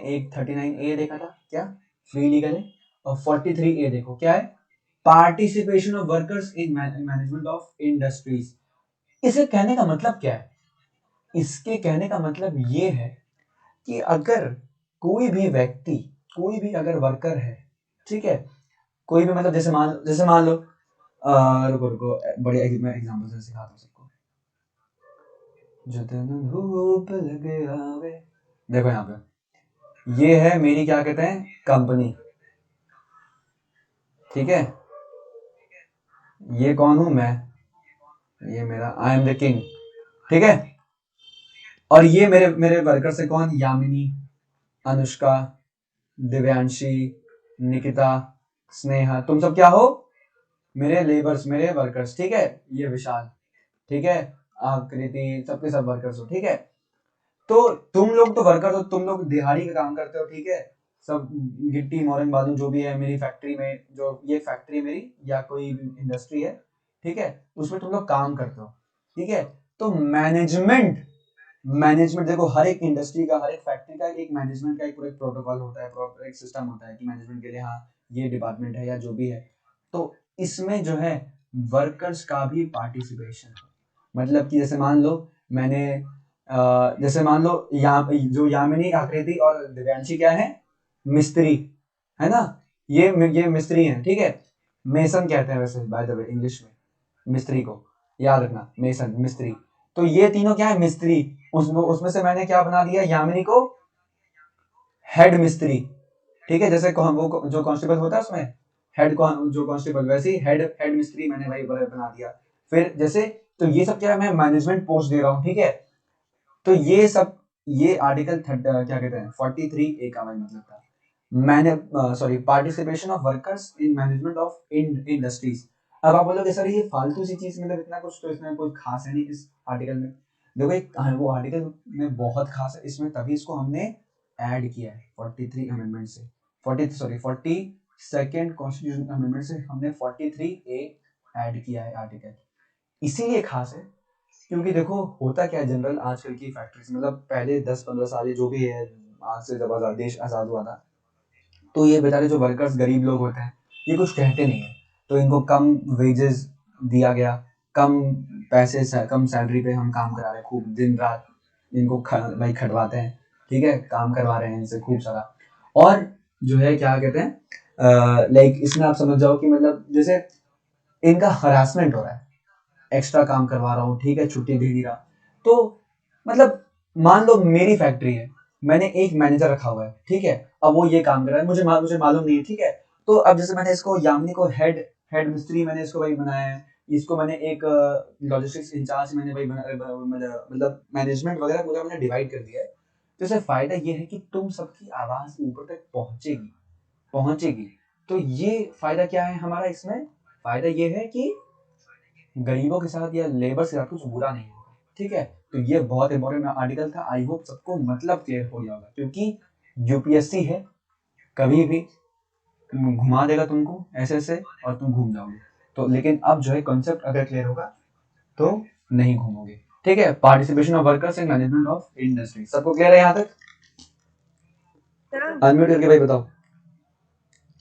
एक 39A देखा था, क्या फ्री लीगल है, और 43A देखो क्या है, participation of workers in management of industries. इसे कहने का मतलब क्या है, इसके कहने का मतलब ये है कि अगर कोई भी व्यक्ति, कोई भी अगर वर्कर है, ठीक है, कोई भी मतलब जैसे मान लो रुको बड़े मैं एग्जांपल से सिखाता हूँ सबको। जतन धूप लगे आवे, देखो यहाँ पे ये है मेरी क्या कहते हैं कंपनी, ठीक है, ये कौन हूं मैं, ये मेरा आई एम द किंग, ठीक है। और ये मेरे वर्कर से कौन, यामिनी, अनुष्का, दिव्यांशी, निकिता, स्नेहा, तुम सब क्या हो, मेरे लेबर्स, मेरे वर्कर्स, ठीक है। ये विशाल, ठीक है, आकृति, सबके सब वर्कर्स हो, ठीक है। तो तुम लोग तो वर्कर हो, तुम लोग दिहाड़ी का काम करते हो, ठीक है, सब गिट्टी मोरंग बालू जो भी है मेरी फैक्ट्री में, जो ये फैक्ट्री मेरी या कोई इंडस्ट्री है, ठीक है, उसमें तुम लोग काम करते हो, ठीक है। तो मैनेजमेंट देखो हर एक इंडस्ट्री का, हर एक फैक्ट्री का एक मैनेजमेंट का एक पूरा प्रोटोकॉल होता है, प्रॉपर एक सिस्टम होता है कि मैनेजमेंट के लिए हाँ ये डिपार्टमेंट है या जो भी है। तो इसमें जो है वर्कर्स का भी पार्टिसिपेशन है, मतलब कि जैसे मान लो मैंने जैसे मान लो जो यामिनी, आकृति और दिव्यांशी क्या है, मिस्त्री है ना, ये मिस्त्री हैं, ठीक है। मेसन कहते हैं वैसे बाय द वे इंग्लिश में मिस्त्री को, याद रखना, मेसन मिस्त्री। तो ये तीनों क्या है, मिस्त्री। उसमें से मैंने क्या बना दिया, यामिनी को हेड मिस्त्री, ठीक है, जैसे वो जो कांस्टेबल होता है उसमें हेड जो कांस्टेबल, वैसे ही हेड मिस्त्री मैंने भाई बना दिया। फिर जैसे तो ये सब क्या है, मैं मैनेजमेंट पोस्ट दे रहा हूँ, ठीक है। तो ये सब ये आर्टिकल क्या कहते हैं 43A का भाई मतलब था, मैंने participation of workers in management of industries. अब आप बोलोगे सर ये फालतू सी चीज, मतलब इतना कुछ तो इसमें कोई खास है नहीं इस आर्टिकल में। देखो वो आर्टिकल में बहुत खास है, इसमें तभी इसको हमने ऐड किया है 43 अमेंडमेंट से, 42nd कॉन्स्टिट्यूशन अमेंडमेंट से हमने 43A ऐड किया है आर्टिकल। इसीलिए खास है क्योंकि देखो होता क्या है जनरल आजकल की फैक्ट्रीज, मतलब पहले 10-15 साल जो भी है, आज से जब देश आजाद हुआ था, तो ये बेचारे जो वर्कर्स गरीब लोग होते हैं ये कुछ कहते नहीं है, तो इनको कम वेजेस दिया गया, कम पैसे कम सैलरी पे हम काम करा रहे हैं, खूब दिन रात इनको भाई खटवाते हैं, ठीक है, काम करवा रहे हैं इनसे खूब सारा। और जो है क्या कहते हैं लाइक इसमें आप समझ जाओ कि मतलब जैसे इनका हरासमेंट हो रहा है, एक्स्ट्रा काम करवा रहा हूँ, ठीक है, छुट्टी दे दी रहा। तो मतलब मान लो मेरी फैक्ट्री है, मैंने एक मैनेजर रखा हुआ है, ठीक है, अब वो ये काम कर रहा है, मुझे मालूम नहीं है, ठीक है। तो अब जैसे मैंने इसको यामिनी को हेड मिस्त्री मैंने इसको भाई बनाया है, इसको मैंने एक लॉजिस्टिक्स इंचार्ज मैंने भाई मतलब मैनेजमेंट वगैरह पूरा मैंने डिवाइड कर दिया है। तो इससे फायदा ये है कि तुम सबकी आवाज ऊपर तक पहुंचेगी। तो ये फायदा क्या है हमारा इसमें? फायदा ये है कि गरीबों के साथ या लेबर के साथ कुछ बुरा नहीं होगा, ठीक है। तो ये बहुत इंपॉर्टेंट आर्टिकल था। आई होप सबको मतलब क्लियर हो गया होगा, क्योंकि यूपीएससी है, कभी भी घुमा देगा तुमको ऐसे और तुम घूम जाओगे। तो लेकिन अब जो है कॉन्सेप्ट अगर क्लियर होगा तो नहीं घूमोगे, ठीक है। Participation of workers in management of industry, सबको क्लियर है यहाँ तक? सर अनम्यूट करके भाई बताओ।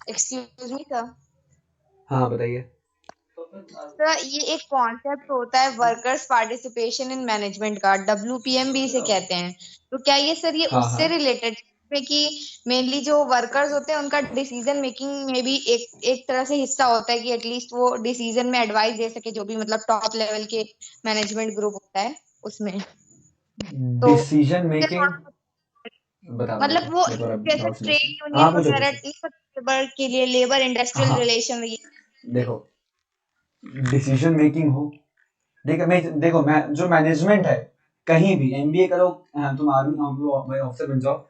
Excuse me sir. हाँ बताइए। सर ये एक कॉन्सेप्ट होता है वर्कर्स पार्टिसिपेशन इन मैनेजमेंट का, WPM भी इसे कहते हैं। तो क्या ये सर ये हाँ उससे हाँ रिलेटेड है कि मेनली जो वर्कर्स होते हैं उनका डिसीजन मेकिंग में भी एक तरह से हिस्सा होता है कि एटलीस्ट वो डिसीजन में एडवाइस दे सके, जो भी मतलब टॉप लेवल के मैनेजमेंट ग्रुप होता है उसमें। तो डिसीजन मेकिंग बता दो, मतलब वो मेरे को जैसे डाउट समझ। ट्रेड हाँ यूनियन पूछो वगैरह पूछो। लेबर के लिए लेबर इंडस्ट्रियल हाँ रिलेशन देखो, डिसीजन मेकिंग हो, देखो मैं जो मैनेजमेंट है, कहीं भी एमबीए करो, तुम आर्मी ऑफिसर बन जाओ,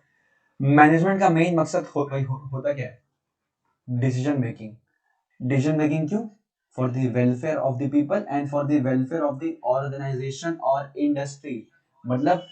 मैनेजमेंट का मेन मकसद होता क्या है? डिसीजन मेकिंग क्यों? For the welfare of the people and for the welfare of the organisation और इंडस्ट्री। मतलब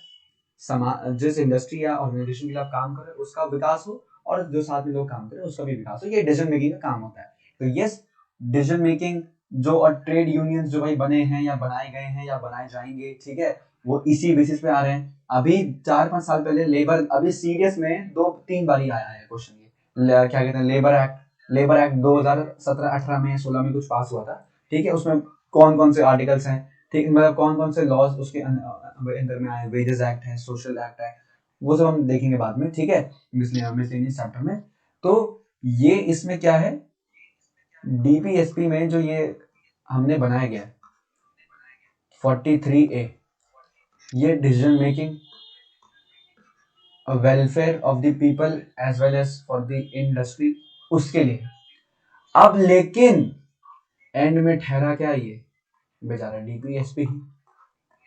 जिस इंडस्ट्री या ऑर्गेनाइजेशन के लिए आप काम कर रहे हो उसका विकास हो, और जो साथ में लोग काम कर रहे हैं उसका भी विकास हो। ये डिसीजन मेकिंग का काम होता है। तो यस, डिसीजन मेकिंग जो और ट्रेड यूनियंस जो भाई बने हैं या बनाए गए हैं या बनाए जाएंगे, ठीक है, वो इसी बेसिस पे आ रहे हैं। अभी 4-5 साल पहले लेबर, अभी सीरियस में 2-3 बार ही आया है क्वेश्चन, ये क्या कहते हैं, लेबर एक्ट 2017-18 में 16 में कुछ पास हुआ था, ठीक है। उसमें कौन कौन से आर्टिकल्स हैं, ठीक, मतलब कौन कौन से लॉज उसके अंदर में आए, वेजेस एक्ट है, सोशल एक्ट है, वो सब हम देखेंगे बाद में, ठीक है, मिसलेनियस चैप्टर में। तो ये इसमें क्या है, डीपीएसपी में जो ये हमने बनाया गया 43A, ये decision making, welfare of the people as well as for the industry, उसके लिए। अब लेकिन एंड में ठहरा क्या, ये बेचारा डीपीएसपी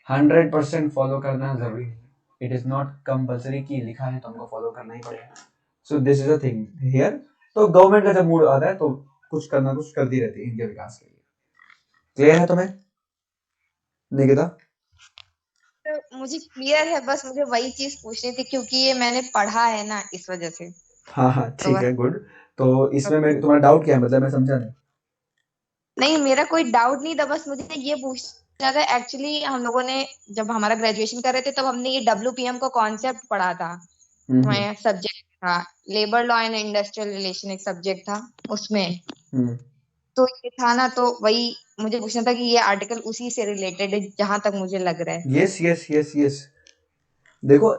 100% फॉलो करना जरूरी नहीं। इट इज नॉट कंपल्सरी कि लिखा है तो हमको फॉलो करना ही पड़ेगा। So this is a thing here. तो गवर्नमेंट का जब मूड आता है तो कुछ करना कुछ करती रहती है इनके विकास के लिए। क्लियर है तुम्हें निकिता? तो मुझे क्लियर है, बस मुझे वही चीज पूछनी थी क्योंकि ये मैंने पढ़ा है ना, इस वजह से। हाँ हाँ तो ठीक बस है, गुड। तो इसमें मैं तुम्हारा डाउट क्या है, मतलब मैं समझा नहीं। नहीं, मेरा कोई डाउट नहीं था, बस मुझे ये पूछना था। एक्चुअली हम लोगों ने जब हमारा ग्रेजुएशन कर रहे थे तब हमने ये WPM का कॉन्सेप्ट पढ़ा था। हमारा सब्जेक्ट था labour law and industrial relation, एक सब्जेक्ट था उसमें। तो ये था ना, तो वही मुझे पूछना था कि ये आर्टिकल उसी से रिलेटेड है जहां तक मुझे लग रहा है। Yes yes yes yes. देखो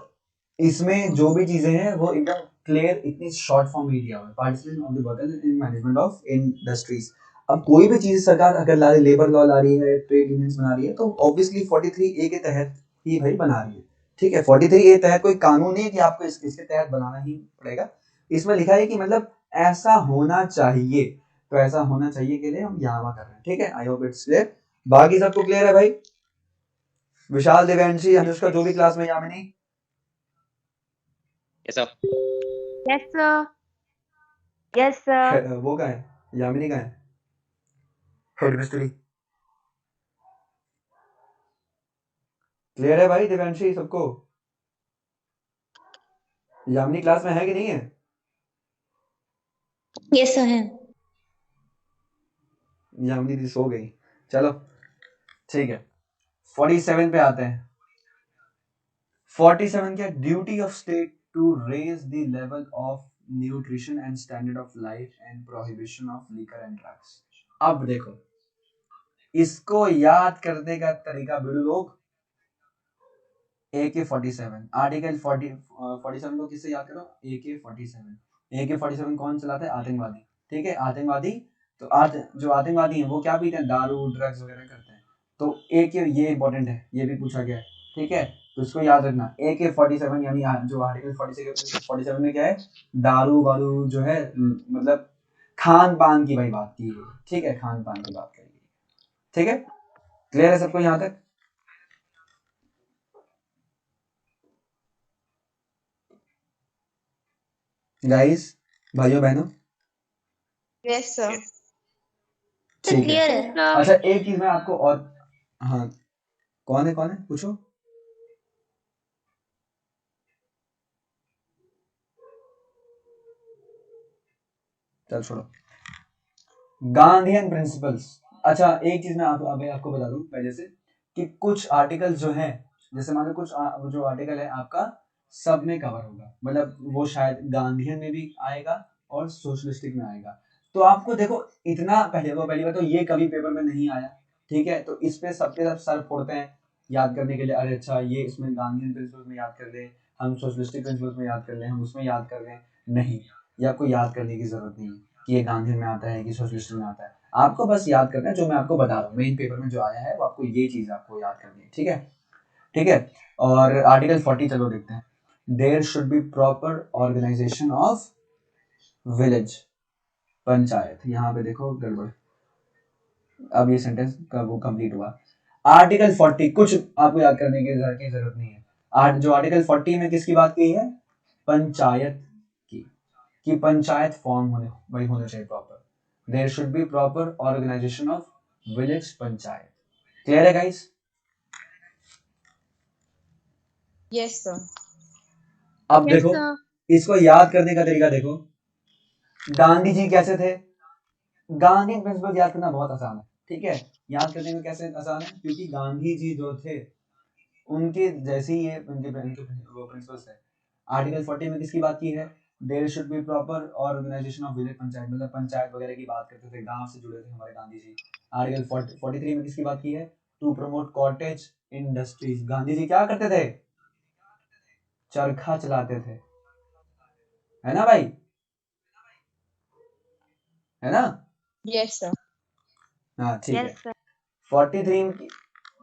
इसमें जो भी चीजें हैं वो एकदम क्लियर, इतनी शॉर्ट फॉर्म में दिया हुआ है। Participation of the workers in management of industries. अब कोई भी चीज सरकार अगर ला रही, लेबर लॉ ला रही है, ट्रेड यूनियंस बना रही है, तो ऑब्वियसली 43A के तहत ही भाई बना रही है, ठीक है। 43A तहत कोई कानून नहीं है कि आपको इसके तहत बनाना ही पड़ेगा। इसमें लिखा है कि मतलब ऐसा होना चाहिए, तो ऐसा होना चाहिए के लिए हम यहाँ कर रहे हैं, ठीक है। I hope it's clear. बाकी सबको क्लियर है भाई? विशाल, देवेंशी, अनुष्का, जो भी क्लास में, Yamini? Yes, sir. Yes, sir. Yes, sir. वो कहाँ है, यामिनी कहाँ है, हेड मिस्ट्री? क्लियर है भाई देवेंशी सबको? यामिनी क्लास में है कि नहीं है? यस सर है। यामिनी दी सो गई, चलो ठीक है। 47 पे आते हैं। 47 क्या, duty of state to raise the level of nutrition and standard of life and prohibition of liquor and drugs. अब देखो इसको याद करने का तरीका बिल्कुल लोग, AK-47 आर्टिकल 47 को किससे याद करो, AK-47 कौन चलाता है, आतंकवादी, ठीक है, आतंकवादी। तो जो आतंकवादी हैं वो क्या पीते हैं, दारू ड्रग्स वगैरह करते हैं। तो ये इंपॉर्टेंट है, ये भी पूछा गया है, ठीक है। तो इसको याद रखना, AK-47 यानी जो आर्टिकल 47 में क्या है, दारू वारू जो है, मतलब खान पान की भाई बात की गई, ठीक है, खान पान की बात करी गई। ठीक है, क्लियर है सबको यहाँ तक? गाइस, भाइयों बहनों, यस सर। तो ठीक है। क्लियर Yes, है। sir. अच्छा, एक चीज मैं आपको और, हाँ, कौन है पूछो। चल छोड़ो, गांधीयन प्रिंसिपल्स। अच्छा, एक चीज मैं अभी आपको बता दूं पहले से, कि कुछ आर्टिकल जो है, जैसे मान लो कुछ जो आर्टिकल है आपका सब में कवर होगा, मतलब वो शायद गांधीयन में भी आएगा और सोशलिस्टिक में आएगा। तो आपको देखो, इतना पहली बार तो ये कभी पेपर में नहीं आया, ठीक है, तो इस पे सबके सब सर फोड़ते हैं याद करने के लिए, अरे अच्छा ये इसमें गांधीयन प्रिंसिपल्स में याद कर ले, हम सोशलिस्टिक प्रिंसिपल्स में याद कर ले, हम उसमें याद कर लें। नहीं, ये आपको याद करने की जरूरत नहीं है कि ये गांधीयन में आता है कि सोशलिस्ट में आता है। आपको बस याद करना है जो मैं आपको बता रहा हूँ, मेन पेपर में जो आया है वो आपको ये चीज आपको याद करनी है, ठीक है, ठीक है। और आर्टिकल 40 चलो देखते हैं। There should be proper organisation of village, panchayat. यहाँ पे देखो गड़बड़, अब ये सेंटेंस का वो कंप्लीट हुआ। आर्टिकल 40 कुछ आपको याद करने की जरूरत नहीं है। जो आर्टिकल 40 में किसकी बात की है? पंचायत की, कि पंचायत फॉर्म होने चाहिए proper. There should be proper organisation of village panchayat. Clear है गाइस? Yes sir. अब Yes, देखो, sir. इसको याद करने का तरीका देखो। गांधी जी कैसे थे? गांधी प्रिंसिपल याद करना बहुत आसान है, ठीक है। याद करने में कैसे आसान है? क्योंकि गांधी जी जो थे उनके जैसे ही ये उनके वो प्रिंसिपल्स है। आर्टिकल 40 में किसकी बात की है? There should be proper organisation of village panchayat, मतलब पंचायत वगैरह की बात करते थे, गांव से जुड़े थे हमारे गांधी जी। आर्टिकल 43 में किसकी बात की है? To promote cottage industries. Gandhi ji क्या करते थे? चरखा चलाते थे, है ना भाई, है ना? Yes sir. हाँ ठीक है। Yes, sir. 43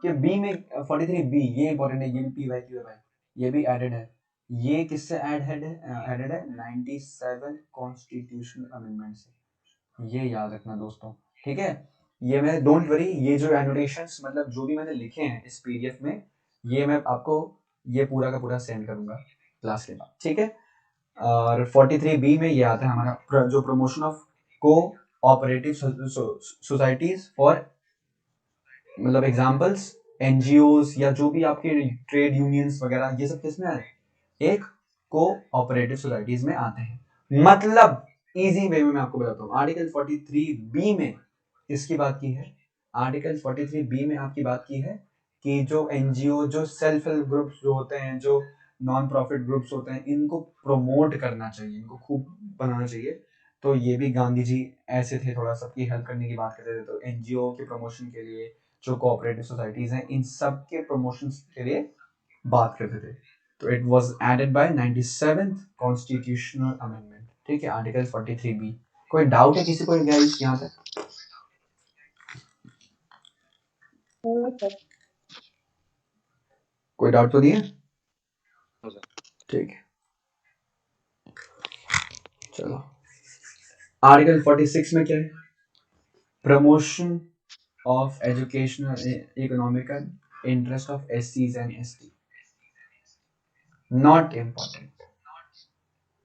के बी में, 43 बी ये इंपॉर्टेंट है, ये भी पी वाई क्यू है भाई, ये भी एडेड है। ये किससे एडेड है? 97 कॉन्स्टिट्यूशनल अमेंडमेंट से। ये याद रखना दोस्तों, ठीक है। ये मैं, डोंट वरी, ये जो एनोटेशंस मतलब जो भी मैंने लिखे हैं इस पीडीएफ में, ये मैं आपको ये पूरा का पूरा सेंड करूंगा क्लास के बाद, ठीक है। और 43 बी में ये आता है हमारा जो promotion of co operative societies for, मतलब एग्जांपल्स एनजीओस या जो भी आपके ट्रेड यूनियंस वगैरह, ये सब किसमें आए? एक कोऑपरेटिव सोसाइटीज में आते हैं। मतलब इजी वे में मैं आपको बताता हूँ, आर्टिकल 43 बी में किसकी बात की है? आर्टिकल 43 बी में आपकी बात की है कि जो एनजीओ, जो सेल्फ हेल्प ग्रुप्स जो होते हैं, जो नॉन प्रॉफिट ग्रुप्स होते हैं, इनको प्रमोट करना चाहिए, इनको खूब बनाना चाहिए। तो ये भी गांधी जी ऐसे थे, थोड़ा सबकी हेल्प करने की बात करते थे, तो एनजीओ के प्रमोशन के लिए, जो कोऑपरेटिव सोसाइटीज हैं, इन सब के प्रमोशन के लिए बात करते थे। तो it was added by 97th constitutional amendment, ठीक है, आर्टिकल 43 बी। कोई डाउट है किसी को गाइस यहाँ तक? कोई डाउट तो नहीं है? No, sir. ठीक है, चलो। आर्टिकल 46 में क्या है? Promotion of educational economical interest of एससीज एंड एसटी। नॉट इम्पोर्टेंट,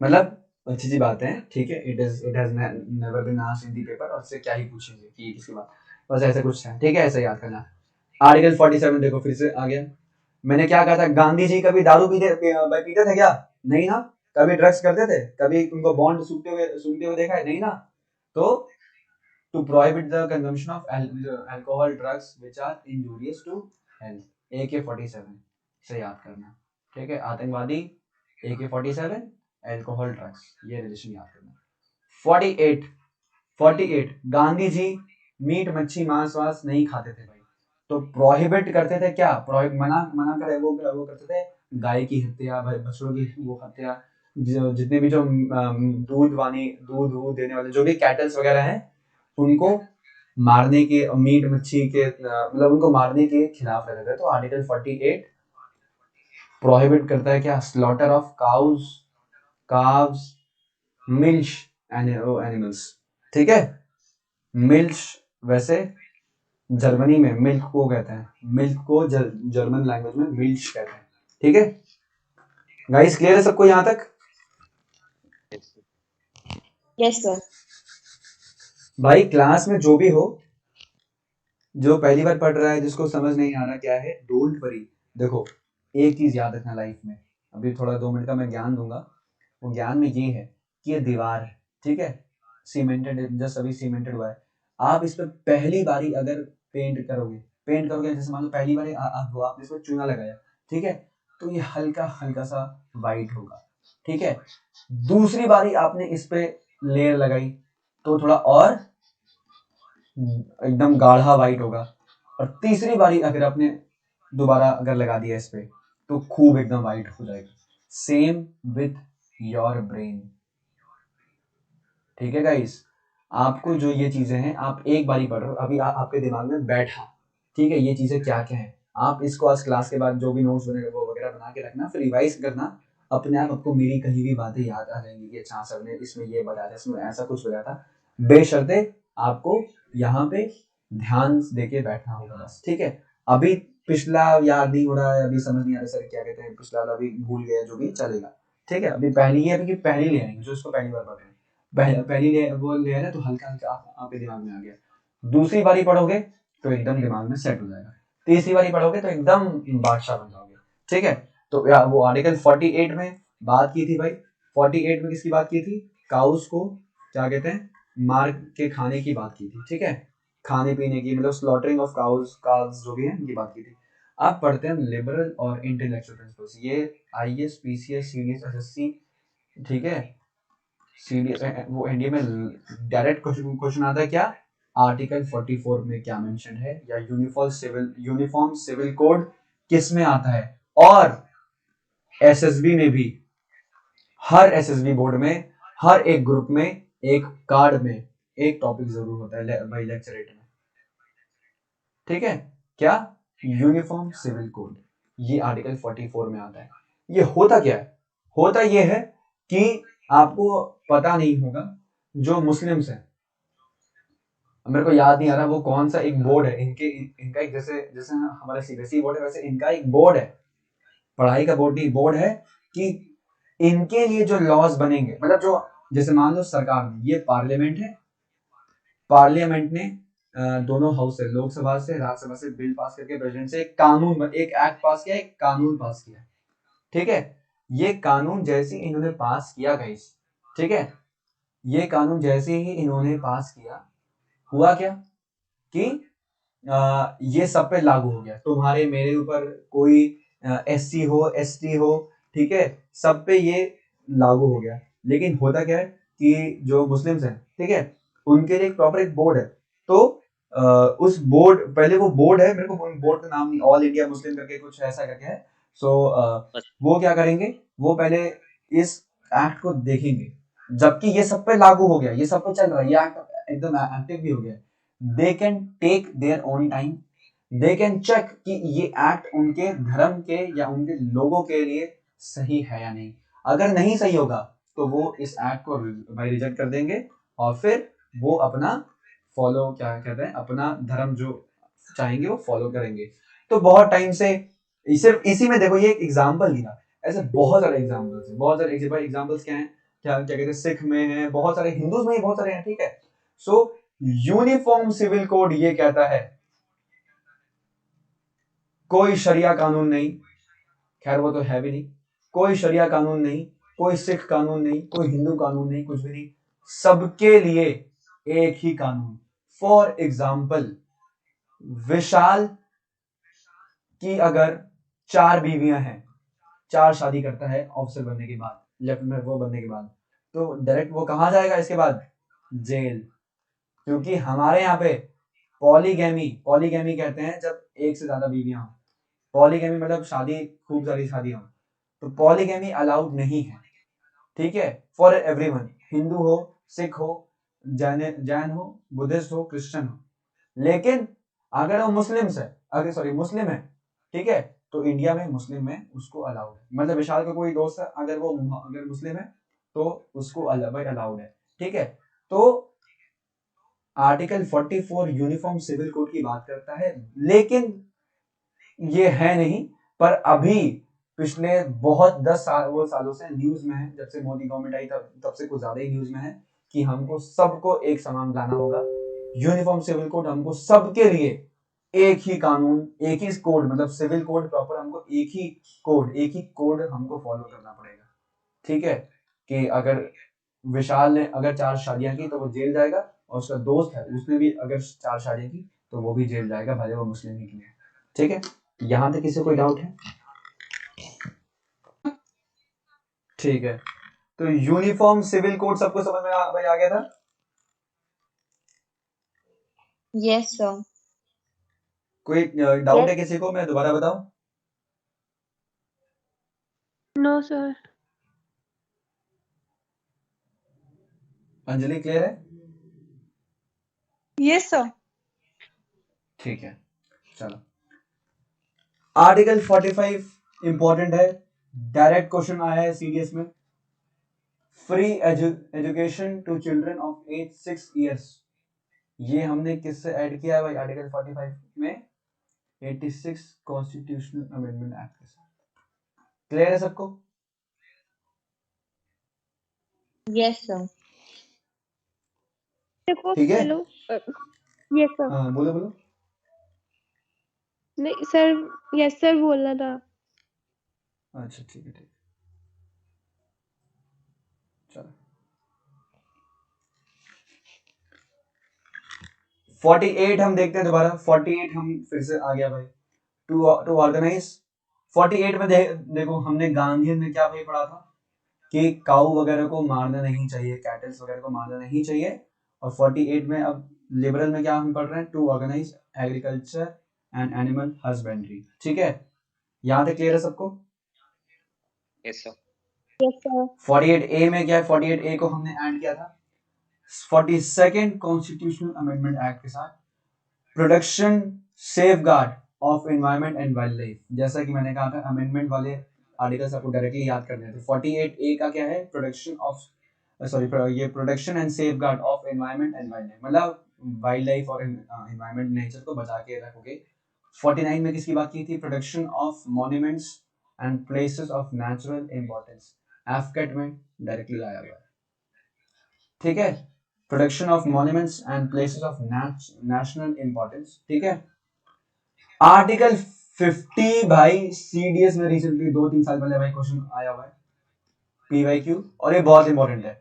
मतलब अच्छी सी बात है, ठीक है। It has never been asked in the paper, और से क्या ही पूछेंगे कि ये किसकी बात, बस ऐसा कुछ है, ठीक है, ऐसा याद करना। आर्टिकल 47 देखो, फिर से आ गया। मैंने क्या कहा था? गांधी जी कभी दारू पीते थे क्या? नहीं ना। कभी ड्रग्स करते थे? कभी उनको बॉन्ड सूंघते हुए देखा है? नहीं ना। तो to prohibit the consumption of alcohol drugs which are injurious to health, AK-47 से याद करना, ठीक है। आतंकवादी, AK-47, अल्कोहल ड्रग्स, ये रिलेशन याद करना। 48 गांधी जी मीट मच्छी मांस वास नहीं खाते थे भाई, तो प्रोहिबिट करते थे क्या? मना मना करे, वो करते थे गाय की हत्या, बछड़ों की वो हत्या, जितने भी जो दूध देने वाले जो भी कैटल्स वगैरह हैं, उनको मारने के, मीट मच्छी के मतलब उनको मारने के खिलाफ रहते थे। तो आर्टिकल 48 प्रोहिबिट करता है क्या? Slaughter of cows, calves, milch animals, ठीक है। मिल्श वैसे जर्मनी में मिल्क को कहते हैं, मिल्क को जर्मन लैंग्वेज में मिल्च कहते हैं। ठीक है गाइस, क्लियर है सबको यहाँ तक? Yes sir. भाई क्लास में जो भी हो, जो पहली बार पढ़ रहा है, जिसको समझ नहीं आ रहा क्या है, डोंट वरी। देखो एक चीज याद रखना लाइफ में, अभी थोड़ा 2 मिनट का मैं ज्ञान दूंगा। वो ज्ञान में ये है कि ये दीवार है, ठीक है, सीमेंटेड, जस्ट अभी सीमेंटेड हुआ है। आप इस पे पहली बारी अगर पेंट करोगे जैसे मान लो पहली बारी आपने इसमें चूना लगाया, ठीक है, तो ये हल्का हल्का सा वाइट होगा। ठीक है, दूसरी बारी आपने इस पे लेयर लगाई तो थोड़ा और एकदम गाढ़ा वाइट होगा, और तीसरी बारी अगर आपने दोबारा अगर लगा दिया इस पे तो खूब एकदम वाइट हो जाएगा। Same with your brain. ठीक है गाइस, आपको जो ये चीजें हैं आप एक बारी पढ़ रहे हो, अभी आपके दिमाग में बैठा, ठीक है, ये चीजें क्या क्या है, आप इसको आज क्लास के बाद जो भी नोट्स बनेगा वो वगैरह बना के रखना, फिर रिवाइज करना। अपने आप आपको मेरी कहीं भी बातें याद आ जाएंगी कि अच्छा सर ने इसमें ये बताया था, इसमें ऐसा कुछ बताया था। बेशर्ते आपको यहाँ पे ध्यान देके बैठना होगा बस। ठीक है, अभी पिछला याद नहीं हो रहा है, अभी समझ नहीं आ रहा सर क्या कहते हैं, पिछला अभी भूल गया, जो भी चलेगा। ठीक है, अभी पहली है, अभी पहली ले आएंगे जो इसको पहली बार पढ़ रहे हैं, पहली ले वो ले आया तो हल्का हल्का आपके दिमाग में आ गया। दूसरी बारी पढ़ोगे तो एकदम दिमाग में सेट हो जाएगा। तीसरी बारी पढ़ोगे तो एकदम बादशाह बन जाओगे। ठीक है, तो वो आर्टिकल 48 में बात की थी भाई, 48 में किसकी बात की थी? काउस को क्या कहते हैं, मार के खाने की बात की थी। ठीक है, खाने पीने की, मतलब स्लॉटरिंग ऑफ काउस जो भी है इनकी बात की थी। अब पढ़ते हैं लिबरल और इंटेलेक्चुअल प्रिंसिपल्स, ये आईएएस पीसीएस सीडीएस एसएससी, ठीक है, सीडीएस वो एनडीए में डायरेक्ट क्वेश्चन आता है क्या, आर्टिकल 44 में क्या मेंशन है, या यूनिफॉर्म सिविल कोड किस में आता है। और एसएसबी में भी, हर एसएसबी बोर्ड में हर एक ग्रुप में एक कार्ड में एक टॉपिक जरूर होता है भाई लेक्चरेट में। ठीक है, क्या, यूनिफॉर्म सिविल कोड, ये आर्टिकल 44 में आता है। ये होता क्या है, होता ये है कि आपको पता नहीं होगा, जो मुस्लिम्स हैं, मेरे को याद नहीं आ रहा वो कौन सा एक बोर्ड है इनका एक, जैसे जैसे हमारा सीबीएसई बोर्ड है वैसे इनका एक बोर्ड है, पढ़ाई का बोर्ड नहीं, बोर्ड है कि इनके लिए जो लॉज बनेंगे, मतलब जो जैसे मान लो सरकार में, ये पार्लियामेंट है, पार्लियामेंट ने दोनों हाउस से, लोकसभा से राज्यसभा से बिल पास करके प्रेसिडेंट से एक कानून, एक एक्ट पास किया, एक कानून पास किया। ठीक है, ये कानून जैसे इन्होंने पास किया गाइस, ठीक है, ये कानून जैसे ही इन्होंने पास किया, हुआ क्या कि ये सब पे लागू हो गया, तुम्हारे मेरे ऊपर कोई एससी हो एसटी हो, ठीक है, सब पे ये लागू हो गया। लेकिन होता क्या है कि जो मुस्लिम्स हैं, ठीक है, उनके लिए प्रॉपर एक बोर्ड है, तो उस बोर्ड, पहले वो बोर्ड है, मेरे को बोर्ड का नाम नहीं, ऑल इंडिया मुस्लिम करके कुछ ऐसा करके है। सो वो क्या करेंगे, वो पहले इस एक्ट को देखेंगे, जबकि ये सब पे लागू हो गया, ये सब पे चल रहा है, ये एक्ट एकदम एक्टिव भी हो गया, they can take their own time, they can check कि ये एक्ट उनके धर्म के या उनके लोगों के लिए सही है या नहीं। अगर नहीं सही होगा तो वो इस एक्ट को भाई रिजेक्ट कर देंगे, और फिर वो अपना फॉलो, क्या कहते हैं, अपना धर्म जो चाहेंगे वो फॉलो करेंगे। तो बहुत टाइम से सिर्फ इसी में देखो, ये एक एग्जाम्पल दिया, ऐसे बहुत सारे एग्जाम्पल्स हैं, बहुत सारे एग्जाम्पल्स क्या हैं, क्या क्या कहते हैं, सिख में है बहुत सारे, हिंदूज में ही बहुत सारे हैं। ठीक है, सो यूनिफॉर्म सिविल कोड ये कहता है कोई शरिया कानून नहीं, खैर वो तो है भी नहीं, कोई शरिया कानून नहीं, कोई सिख कानून नहीं, कोई हिंदू कानून नहीं, कुछ भी नहीं, सबके लिए एक ही कानून। फॉर एग्जाम्पल, विशाल की अगर 4 बीवियां हैं, 4 शादी करता है ऑफिसर बनने के बाद, लेफ्ट में वो बनने के बाद, तो डायरेक्ट वो कहां जाएगा इसके बाद, जेल। क्योंकि हमारे यहाँ पे पॉलीगैमी कहते हैं जब एक से ज्यादा बीवियां हो, पॉलीगैमी मतलब शादी, खूब सारी शादियां हो, तो पॉलीगैमी अलाउड नहीं है। ठीक है, फॉर एवरीवन, हिंदू हो, सिख हो, जैन हो, बुद्धिस्ट हो, क्रिश्चियन हो। लेकिन अगर वो मुस्लिम है, ठीक है, तो इंडिया में मुस्लिम में उसको अलाउड है, मतलब विशाल का कोई दोस्त है अगर वो अगर मुस्लिम है तो उसको भाई अलाउड है। ठीक है, तो आर्टिकल 44 यूनिफॉर्म सिविल कोड की बात करता है, लेकिन ये है नहीं, पर अभी पिछले बहुत 10 सालों से न्यूज में है, जब से मोदी गवर्नमेंट आई तब से कुछ ज्यादा ही न्यूज में है कि हमको सबको एक समान लाना होगा। यूनिफॉर्म सिविल कोड हमको सबके लिए एक ही कानून, एक ही कोड, मतलब सिविल कोड प्रॉपर हमको एक ही कोड हमको फॉलो करना पड़ेगा। ठीक है, कि अगर विशाल ने अगर 4 शादियां की तो वो जेल जाएगा, और उसका दोस्त है उसने भी अगर 4 शादियां की तो वो भी जेल जाएगा, भले वो मुस्लिम ही की है। ठीक है, यहाँ तक किसी को कोई डाउट है? ठीक है, तो यूनिफॉर्म सिविल कोड सबको समझ में आ गया था? Yes sir. कोई डाउट है किसी को? मैं दोबारा बताऊं? No sir. अंजलि क्लियर है? Yes sir. ठीक है, चलो। आर्टिकल 45 इंपॉर्टेंट है, डायरेक्ट क्वेश्चन आया है सीडीएस में। Free education to children of age 6 years, ये हमने किससे ऐड किया है भाई? आर्टिकल 45 में 86 कॉन्स्टिट्यूशनल अमेंडमेंट एक्ट के साथ। क्लियर है सबको? Yes sir. देखो ठीक है, हेलो। Yes sir. हाँ बोलो बोलो। नहीं सर, यस सर बोलना था। अच्छा ठीक है, ठीक, चलो। 48 हम देखते हैं दोबारा। 48 हम फिर से आ गया भाई, टू ऑर्गेनाइज। 48 में देखो हमने गांधीयन में क्या भाई पढ़ा था कि काऊ वगैरह को मारना नहीं चाहिए, कैटल्स वगैरह को मारना नहीं चाहिए। और 48 में अब लिबरल में क्या हम पढ़ रहे हैं? To organise agriculture and animal husbandry. ठीक है, यहाँ तक क्लियर है सबको? Yes sir. Yes sir. 48A में क्या है? 48A को हमने ऐड किया था 42nd कॉन्स्टिट्यूशनल अमेंडमेंट एक्ट के साथ, production safeguard of environment and wild life. जैसा कि मैंने कहा था, अमेंडमेंट वाले आर्टिकल्स आपको डायरेक्टली याद करने हैं। 48A का क्या है? प्रोडक्शन ऑफ ये production and safeguard of environment and wild life, मतलब वाइल्ड लाइफ और एनवायरनमेंट नेचर को बचा के रखोगे। 49 में किसकी बात की थी? Production of monuments and places of natural importance, एफकेट में डायरेक्टली आया हुआ है। ठीक है, production of monuments and places of national importance. ठीक है, आर्टिकल 50 भाई सीडीएस में रिसेंटली 2-3 साल पहले भाई क्वेश्चन आया हुआ है, पीवाईक्यू, और ये बहुत इंपॉर्टेंट है।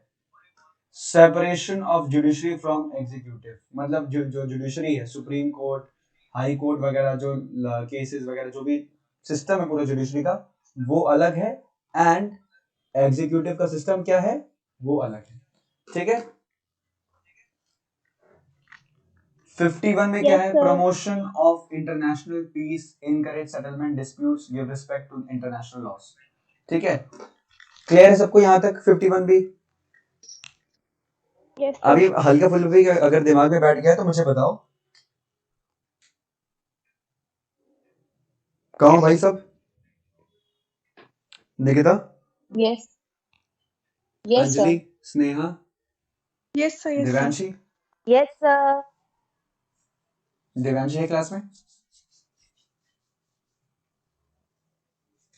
Separation of judiciary from executive, मतलब जो जुडिशरी है, सुप्रीम कोर्ट, हाई कोर्ट वगैरह, जो केसेस वगैरह, जो भी सिस्टम है पूरा जुडिशरी का, वो अलग है, एंड एग्जीक्यूटिव का सिस्टम क्या है? वो अलग है। ठीक है, 51 में क्या है? Promotion of international peace, encourage settlement disputes, give respect to international laws. ठीक है, क्लियर है सबको यहाँ तक? 51 भी यस अभी हल्का फुल्का भी अगर दिमाग में बैठ गया है तो मुझे बताओ। कहो भाई सब? Nikita, yes. Yes Anjali, sir. Sneha, yes sir. Yes sir. Divyanshi. Yes sir. Divyanshi है क्लास में?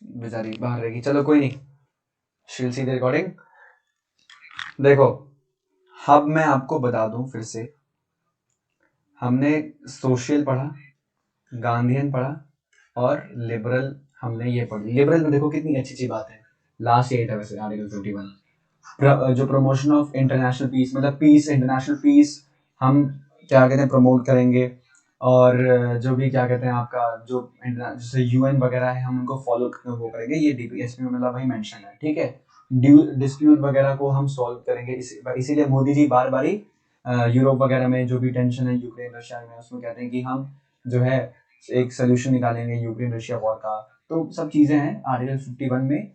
बेचारी बाहर रहेगी, चलो कोई नहीं, शील सी द रिकॉर्डिंग। देखो, अब मैं आपको बता दूं फिर से, हमने सोशल पढ़ा, गांधीयन पढ़ा, और लिबरल हमने ये पढ़ी। लिबरल में देखो कितनी अच्छी अच्छी बात है, लास्ट यही था वैसे आर्टिकल 51, जो प्रमोशन ऑफ इंटरनेशनल पीस, मतलब पीस, इंटरनेशनल पीस हम क्या कहते हैं प्रमोट करेंगे, और जो भी क्या कहते हैं आपका जो जैसे यूएन वगैरह है हम उनको फॉलो वो करेंगे, ये डीपीएसपी में मतलब वही मेंशन है। ठीक है, डिस्प्यूट वगैरह को हम सॉल्व करेंगे, इसीलिए मोदी जी बार बार यूरोप वगैरह में जो भी टेंशन है यूक्रेन रशिया में, उसमें कहते हैं कि हम जो है एक सोल्यूशन निकालेंगे यूक्रेन रशिया वॉर का। तो सब चीजें हैं आर्टिकल 51 में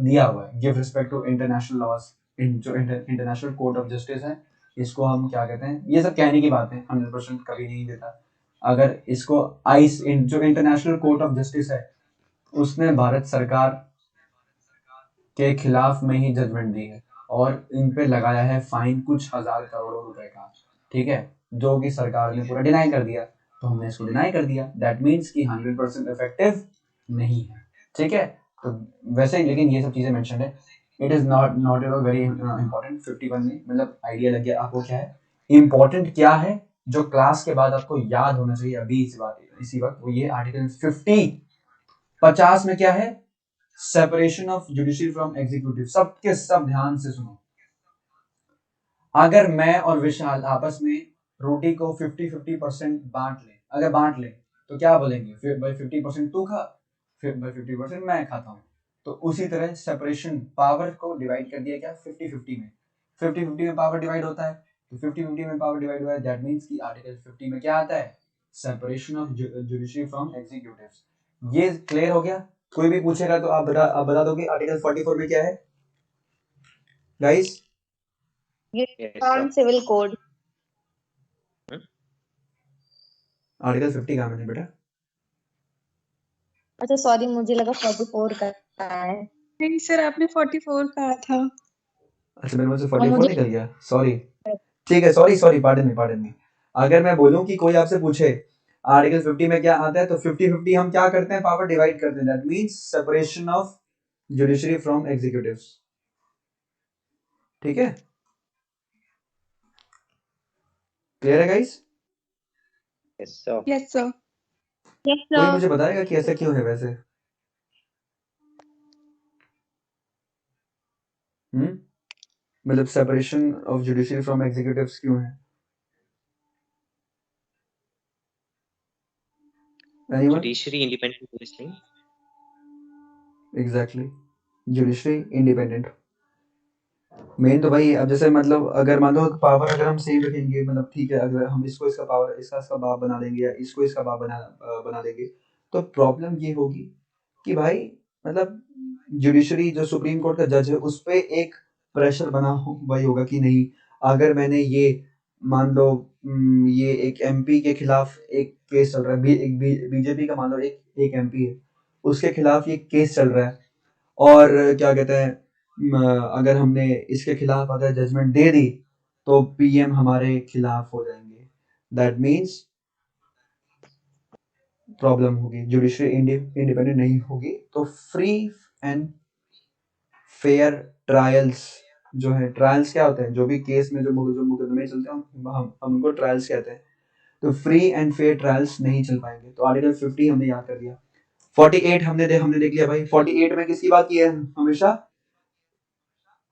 दिया हुआ है। Give respect to international laws, जो इंटरनेशनल कोर्ट ऑफ जस्टिस है, इसको हम क्या कहते हैं, ये सब कहने की बात है, 100% कभी नहीं देता। अगर इसको जो इंटरनेशनल कोर्ट ऑफ जस्टिस है, उसने भारत सरकार के खिलाफ में ही जजमेंट दी है, और इन पे लगाया है फाइन कुछ हजार करोड़ों रुपए का। ठीक है, जो कि सरकार ने पूरा डिनाई कर दिया, तो हमने इसको डिनाई कर दिया। दैट मीन्स कि 100% इफेक्टिव नहीं है, ठीक है। तो वैसे ही, लेकिन ये सब चीज़ें मेंशन है, it is not at all very important. 51 में मतलब आइडिया लग गया आपको क्या है इंपॉर्टेंट, क्या है जो क्लास के बाद आपको याद होना चाहिए अभी इसी वक्त, वो ये आर्टिकल 50 में क्या है, separation of judiciary from executive. सबके सब ध्यान से सुनो, अगर मैं और विशाल आपस में रोटी को 50-50% बांट ले तो क्या बोलेंगे, फिर भाई 50% तू खा, फिर भाई 50% मैं खाता हूँ। तो उसी तरह सेपरेशन, पावर को डिवाइड कर दिया क्या 50-50 में, 50-50 में पावर डिवाइड होता है, तो 50-50 में पावर डिवाइड हुआ है। दैट मीन्स कि आर्टिकल 50 में क्या आता है, separation of judiciary from executives. ये क्लियर हो गया? कोई भी पूछेगा तो आप बता दोगे आर्टिकल 44 में क्या है guys? Yes, uniform sir. Civil code. Article 50 कहाँ मैंने बेटा? अच्छा सॉरी, मुझे लगा 44 का है। नहीं सर, आपने 44 कहा था। अच्छा, मेरे मुंह से और 44 मुझे निकल गया, सॉरी। ठीक है, सॉरी, पार्डन मी। अगर मैं बोलूं कि कोई आपसे पूछे आर्टिकल 50 में क्या आता है, तो 50-50 हम क्या करते हैं, पावर डिवाइड करते हैं। That means separation of judiciary from executives, ठीक है? क्लियर है guys? Yes, sir. Yes sir. Yes, कोई sir. मुझे बताएगा कि ऐसा क्यों है वैसे? मतलब separation of judiciary from executives क्यों है? Anyone? Judiciary independent listening. Exactly, judiciary independent. Main तो भाई, अब जैसे मतलब अगर मान लो पावर अगर हम सेम रखेंगे, मतलब ठीक है, अगर हम इसको इसका पावर इसका बाप बना देंगे या इसको इसका बाप बना देंगे, तो प्रॉब्लम ये होगी कि भाई मतलब जुडिशरी जो सुप्रीम कोर्ट का जज है उस पे एक प्रेशर बना वही होगा कि नहीं, अगर मैंने ये मान लो ये एक एमपी के खिलाफ एक केस चल रहा है, एक बीजेपी का मान लो एक एमपी है, उसके खिलाफ ये केस चल रहा है, और क्या कहते हैं अगर हमने इसके खिलाफ अगर जजमेंट दे दी तो पीएम हमारे खिलाफ हो जाएंगे। दैट मीन्स प्रॉब्लम होगी, जुडिशरी इंडिपेंडेंट नहीं होगी। तो फ्री एंड फेयर ट्रायल्स जो है, ट्रायल्स क्या होते हैं, जो भी केस में जो मुकदमे चलते हैं हम उनको ट्रायल्स कहते हैं। तो फ्री एंड फेयर ट्रायल्स नहीं चल पाएंगे। तो आर्टिकल 50 हमने याद कर दिया। 48 हमने देख लिया भाई। 48 में किसकी बात की है, हमेशा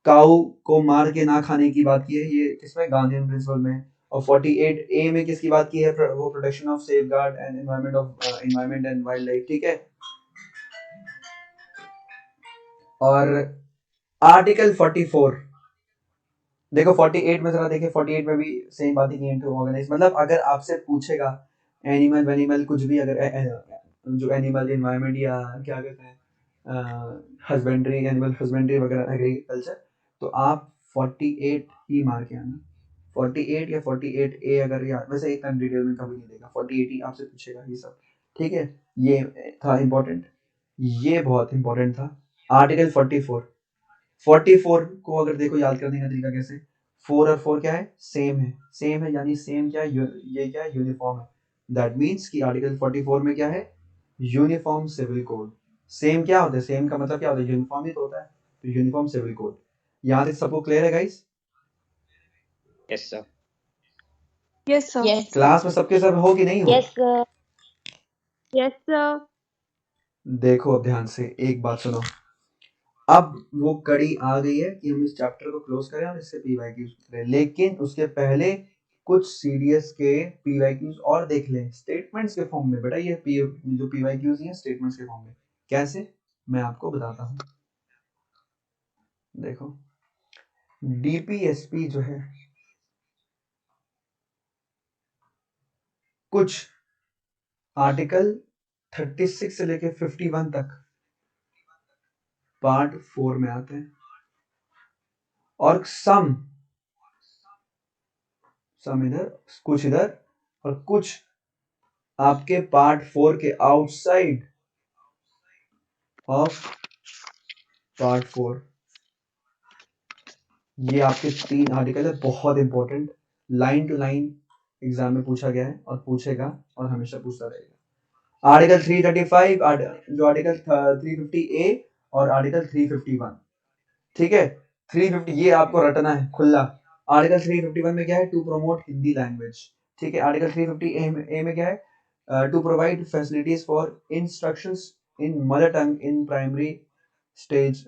काऊ को मार के ना खाने की बात की है, ये किसमें, गांधीयन प्रिंसिपल में। और 48 ए में किसकी बात की है, वो protection of safeguard and environment and wild life, ठीक है। और आर्टिकल 44 देखो, 48 में जरा देखिए, 48 में भी सेम बात ही की, ऑर्गेनाइज मतलब अगर आपसे पूछेगा एनिमल कुछ भी, अगर जो एनिमल एनवायरनमेंट या क्या कहते हैं हस्बेंड्री, एनिमल हस्बेंड्री वगैरह, एग्रीकल्चर, तो आप 48 ही मार के आना। 48 या 48 ए, अगर यार वैसे इतना डिटेल में कभी नहीं देगा, 48 ही आपसे पूछेगा ये सब, ठीक है। ये था इंपॉर्टेंट, ये बहुत इंपॉर्टेंट था। आर्टिकल 44 को अगर देखो याद करने का तरीका कैसे, 4 और 4 क्या है, सेम है, यानी सेम क्या है, ये क्या है, यूनिफॉर्म है। दैट मीन्स कि आर्टिकल 44 में क्या है, यूनिफॉर्म सिविल कोड। सेम क्या होता है, सेम का मतलब क्या होता है, यूनिफॉर्म ही तो होता है, तो यूनिफॉर्म सिविल कोड। यहाँ तक सबको क्लियर है guys? Yes, sir. Yes sir. Yes class में सबके सब हो कि नहीं हो? Yes sir. Yes, sir. देखो अब ध्यान से एक बात सुनो, अब वो कड़ी आ गई है कि हम इस चैप्टर को क्लोज करें और इससे पीवाईक्यूज करें, लेकिन उसके पहले कुछ सीडीएस के पीवाईक्यूज और देख लें, स्टेटमेंट्स के फॉर्म में। बेटा ये जो पीवाईक्यूज हैं स्टेटमेंट्स के फॉर्म में, कैसे, मैं आपको बताता हूँ। देखो, डीपीएसपी जो है, कुछ आर्टिकल 36 से लेके 51 तक पार्ट 4 में आते हैं, और सम इधर, कुछ इधर, और कुछ आपके पार्ट 4 के आउटसाइड ऑफ पार्ट 4। ये आपके 3 आर्टिकल है, बहुत important. Line to line exam में पूछा गया है और पूछेगा और हमेशा पूछता रहेगा। आर्टिकल 335 जो आर्टिकल 350A और आर्टिकल 351, ठीक है। 350 ये आपको रटना है खुला। आर्टिकल 351 में क्या है, टू प्रमोट हिंदी लैंग्वेज, ठीक है। आर्टिकल 350A में क्या है, to provide facilities for instructions in mother tongue in primary stage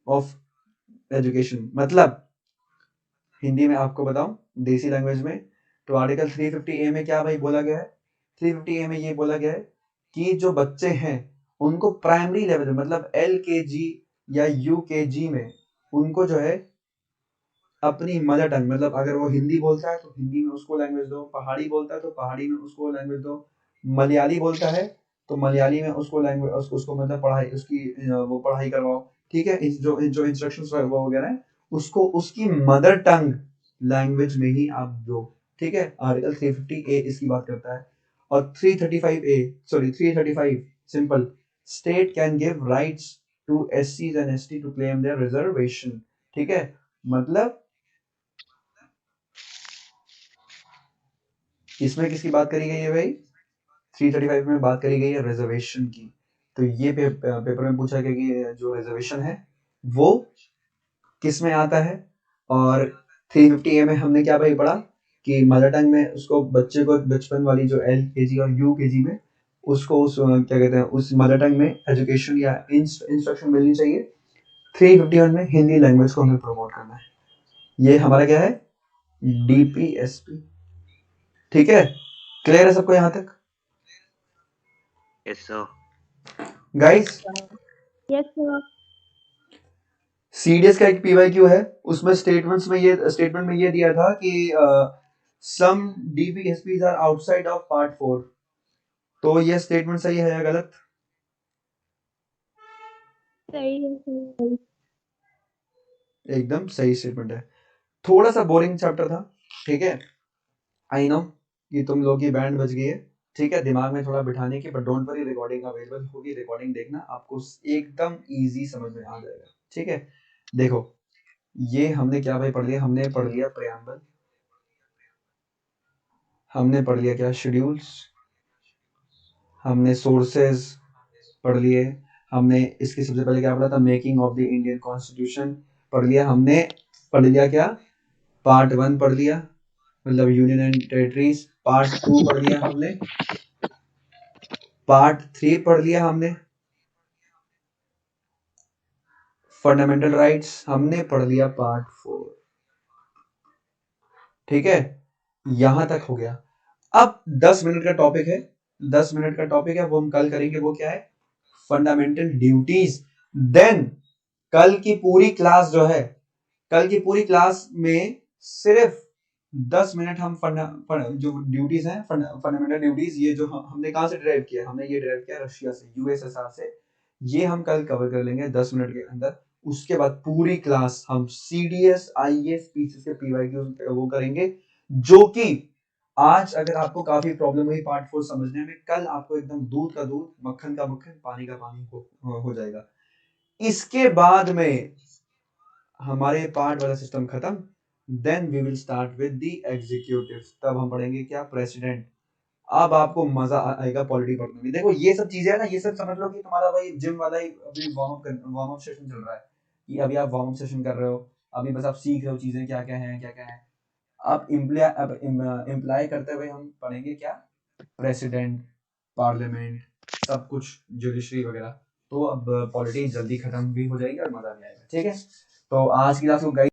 of education. मतलब हिंदी में आपको बताऊं, देसी लैंग्वेज में, तो आर्टिकल 350A में क्या भाई बोला गया है, 350A में ये बोला गया है कि जो बच्चे हैं उनको प्राइमरी लेवल मतलब LKG या UKG में उनको जो है अपनी मदर टंग, मतलब अगर वो हिंदी बोलता है तो हिंदी में उसको लैंग्वेज दो, पहाड़ी बोलता है तो पहाड़ी में उसको लैंग्वेज दो, मलयाली बोलता है तो मलयाली में उसको लैंग्वेज उसको मतलब पढ़ाई उसकी वो पढ़ाई करवाओ, ठीक है। जो इंस्ट्रक्शंस वो वगैरह है उसको उसकी मदर टंग लैंग्वेज में ही आप दो, ठीक है। आर्टिकल 350A इसकी बात करता है। और 335 simple, state can give rights to SCs and ST to claim their reservation, ठीक है। मतलब इसमें किसकी बात करी गई है भाई, 335 में बात करी गई है रिजर्वेशन की। तो ये पेपर में पूछा गया कि जो रिजर्वेशन है वो किस में आता है। और 350A में हमने क्या भाई पढ़ा कि मदर टंग में उसको बच्चे को बचपन वाली जो LKG और UKG में उसको उस क्या कहते हैं उस मदर टंग में एजुकेशन या इंस्ट्रक्शन मिलनी चाहिए। 351 में हिंदी लैंग्वेज को हमें प्रमोट करना है। ये हमारा क्या है, DPSP, ठीक है। क्लियर है सबको यहाँ तक Yes, sir. Guys? Yes, sir. CDS का एक PYQ है, उसमें स्टेटमेंट में ये दिया था कि some DPSPs are outside of part 4। तो ये स्टेटमेंट सही है या गलत? सही है, सही है। एकदम सही स्टेटमेंट है। थोड़ा सा बोरिंग चैप्टर था, ठीक है। आई नो कि तुम लोग की बैंड बज गई है, ठीक है, दिमाग में थोड़ा बिठाने की, but don't worry, recording available होगी, रिकॉर्डिंग देखना, आपको एकदम इजी समझ में आ जाएगा, ठीक है। देखो ये हमने क्या भाई पढ़ लिया, हमने पढ़ लिया प्रेएम्बल, हमने पढ़ लिया क्या, शेड्यूल्स, हमने सोर्सेज पढ़ लिए, हमने इसकी सबसे पहले क्या पढ़ा था, making of the Indian constitution पढ़ लिया, हमने पढ़ लिया क्या, पार्ट 1 पढ़ लिया मतलब यूनियन एंड टेरिटरीज, पार्ट 2 पढ़ लिया हमने, पार्ट 3 पढ़ लिया हमने, फंडामेंटल राइट्स हमने पढ़ लिया पार्ट 4, ठीक है। यहां तक हो गया। अब 10 मिनट का टॉपिक है, 10 मिनट का टॉपिक है, वो हम कल करेंगे। वो क्या है, फंडामेंटल ड्यूटीज। देन कल की पूरी क्लास जो है, कल की पूरी क्लास में सिर्फ 10 मिनट हम जो ड्यूटीज हैं, फंडामेंटल ड्यूटीज, ये जो हमने कहां से ड्राइव किया, हमने ये ड्राइव किया रशिया से, USSR से। ये हम कल कवर कर लेंगे 10 मिनट के अंदर। उसके बाद पूरी क्लास हम CDS IAS पीसीएस के PYQ वो करेंगे, जो कि आज अगर आपको काफी प्रॉब्लम हुई पार्ट 4 समझने में, कल आपको एकदम दूध का दूध, मक्खन का मक्खन, पानी का पानी हो जाएगा। इसके बाद में हमारे पार्ट वाला सिस्टम खत्म, then we will start with the executive. तब हम पढ़ेंगे क्या, प्रेसिडेंट। अब आपको मजा आएगा पॉलिटी पढ़ने में। देखो ये सब चीजें है ना, ये सब समझ लो कि तुम्हारा भाई जिम वाला ही अभी वार्म अप सेशन चल रहा है, ये अभी आप वार्म अप सेशन कर रहे हो, अभी बस आप सीख रहे हो चीजें क्या क्या है क्या क्या है। अब इम्प्लाई करते हुए हम पढ़ेंगे क्या, प्रेसिडेंट, पार्लियामेंट, सब कुछ, जुडिशरी वगैरह। तो अब पॉलिटी जल्दी खत्म भी हो जाएगी और मजा भी आएगा, ठीक है। तो आज की क्लास को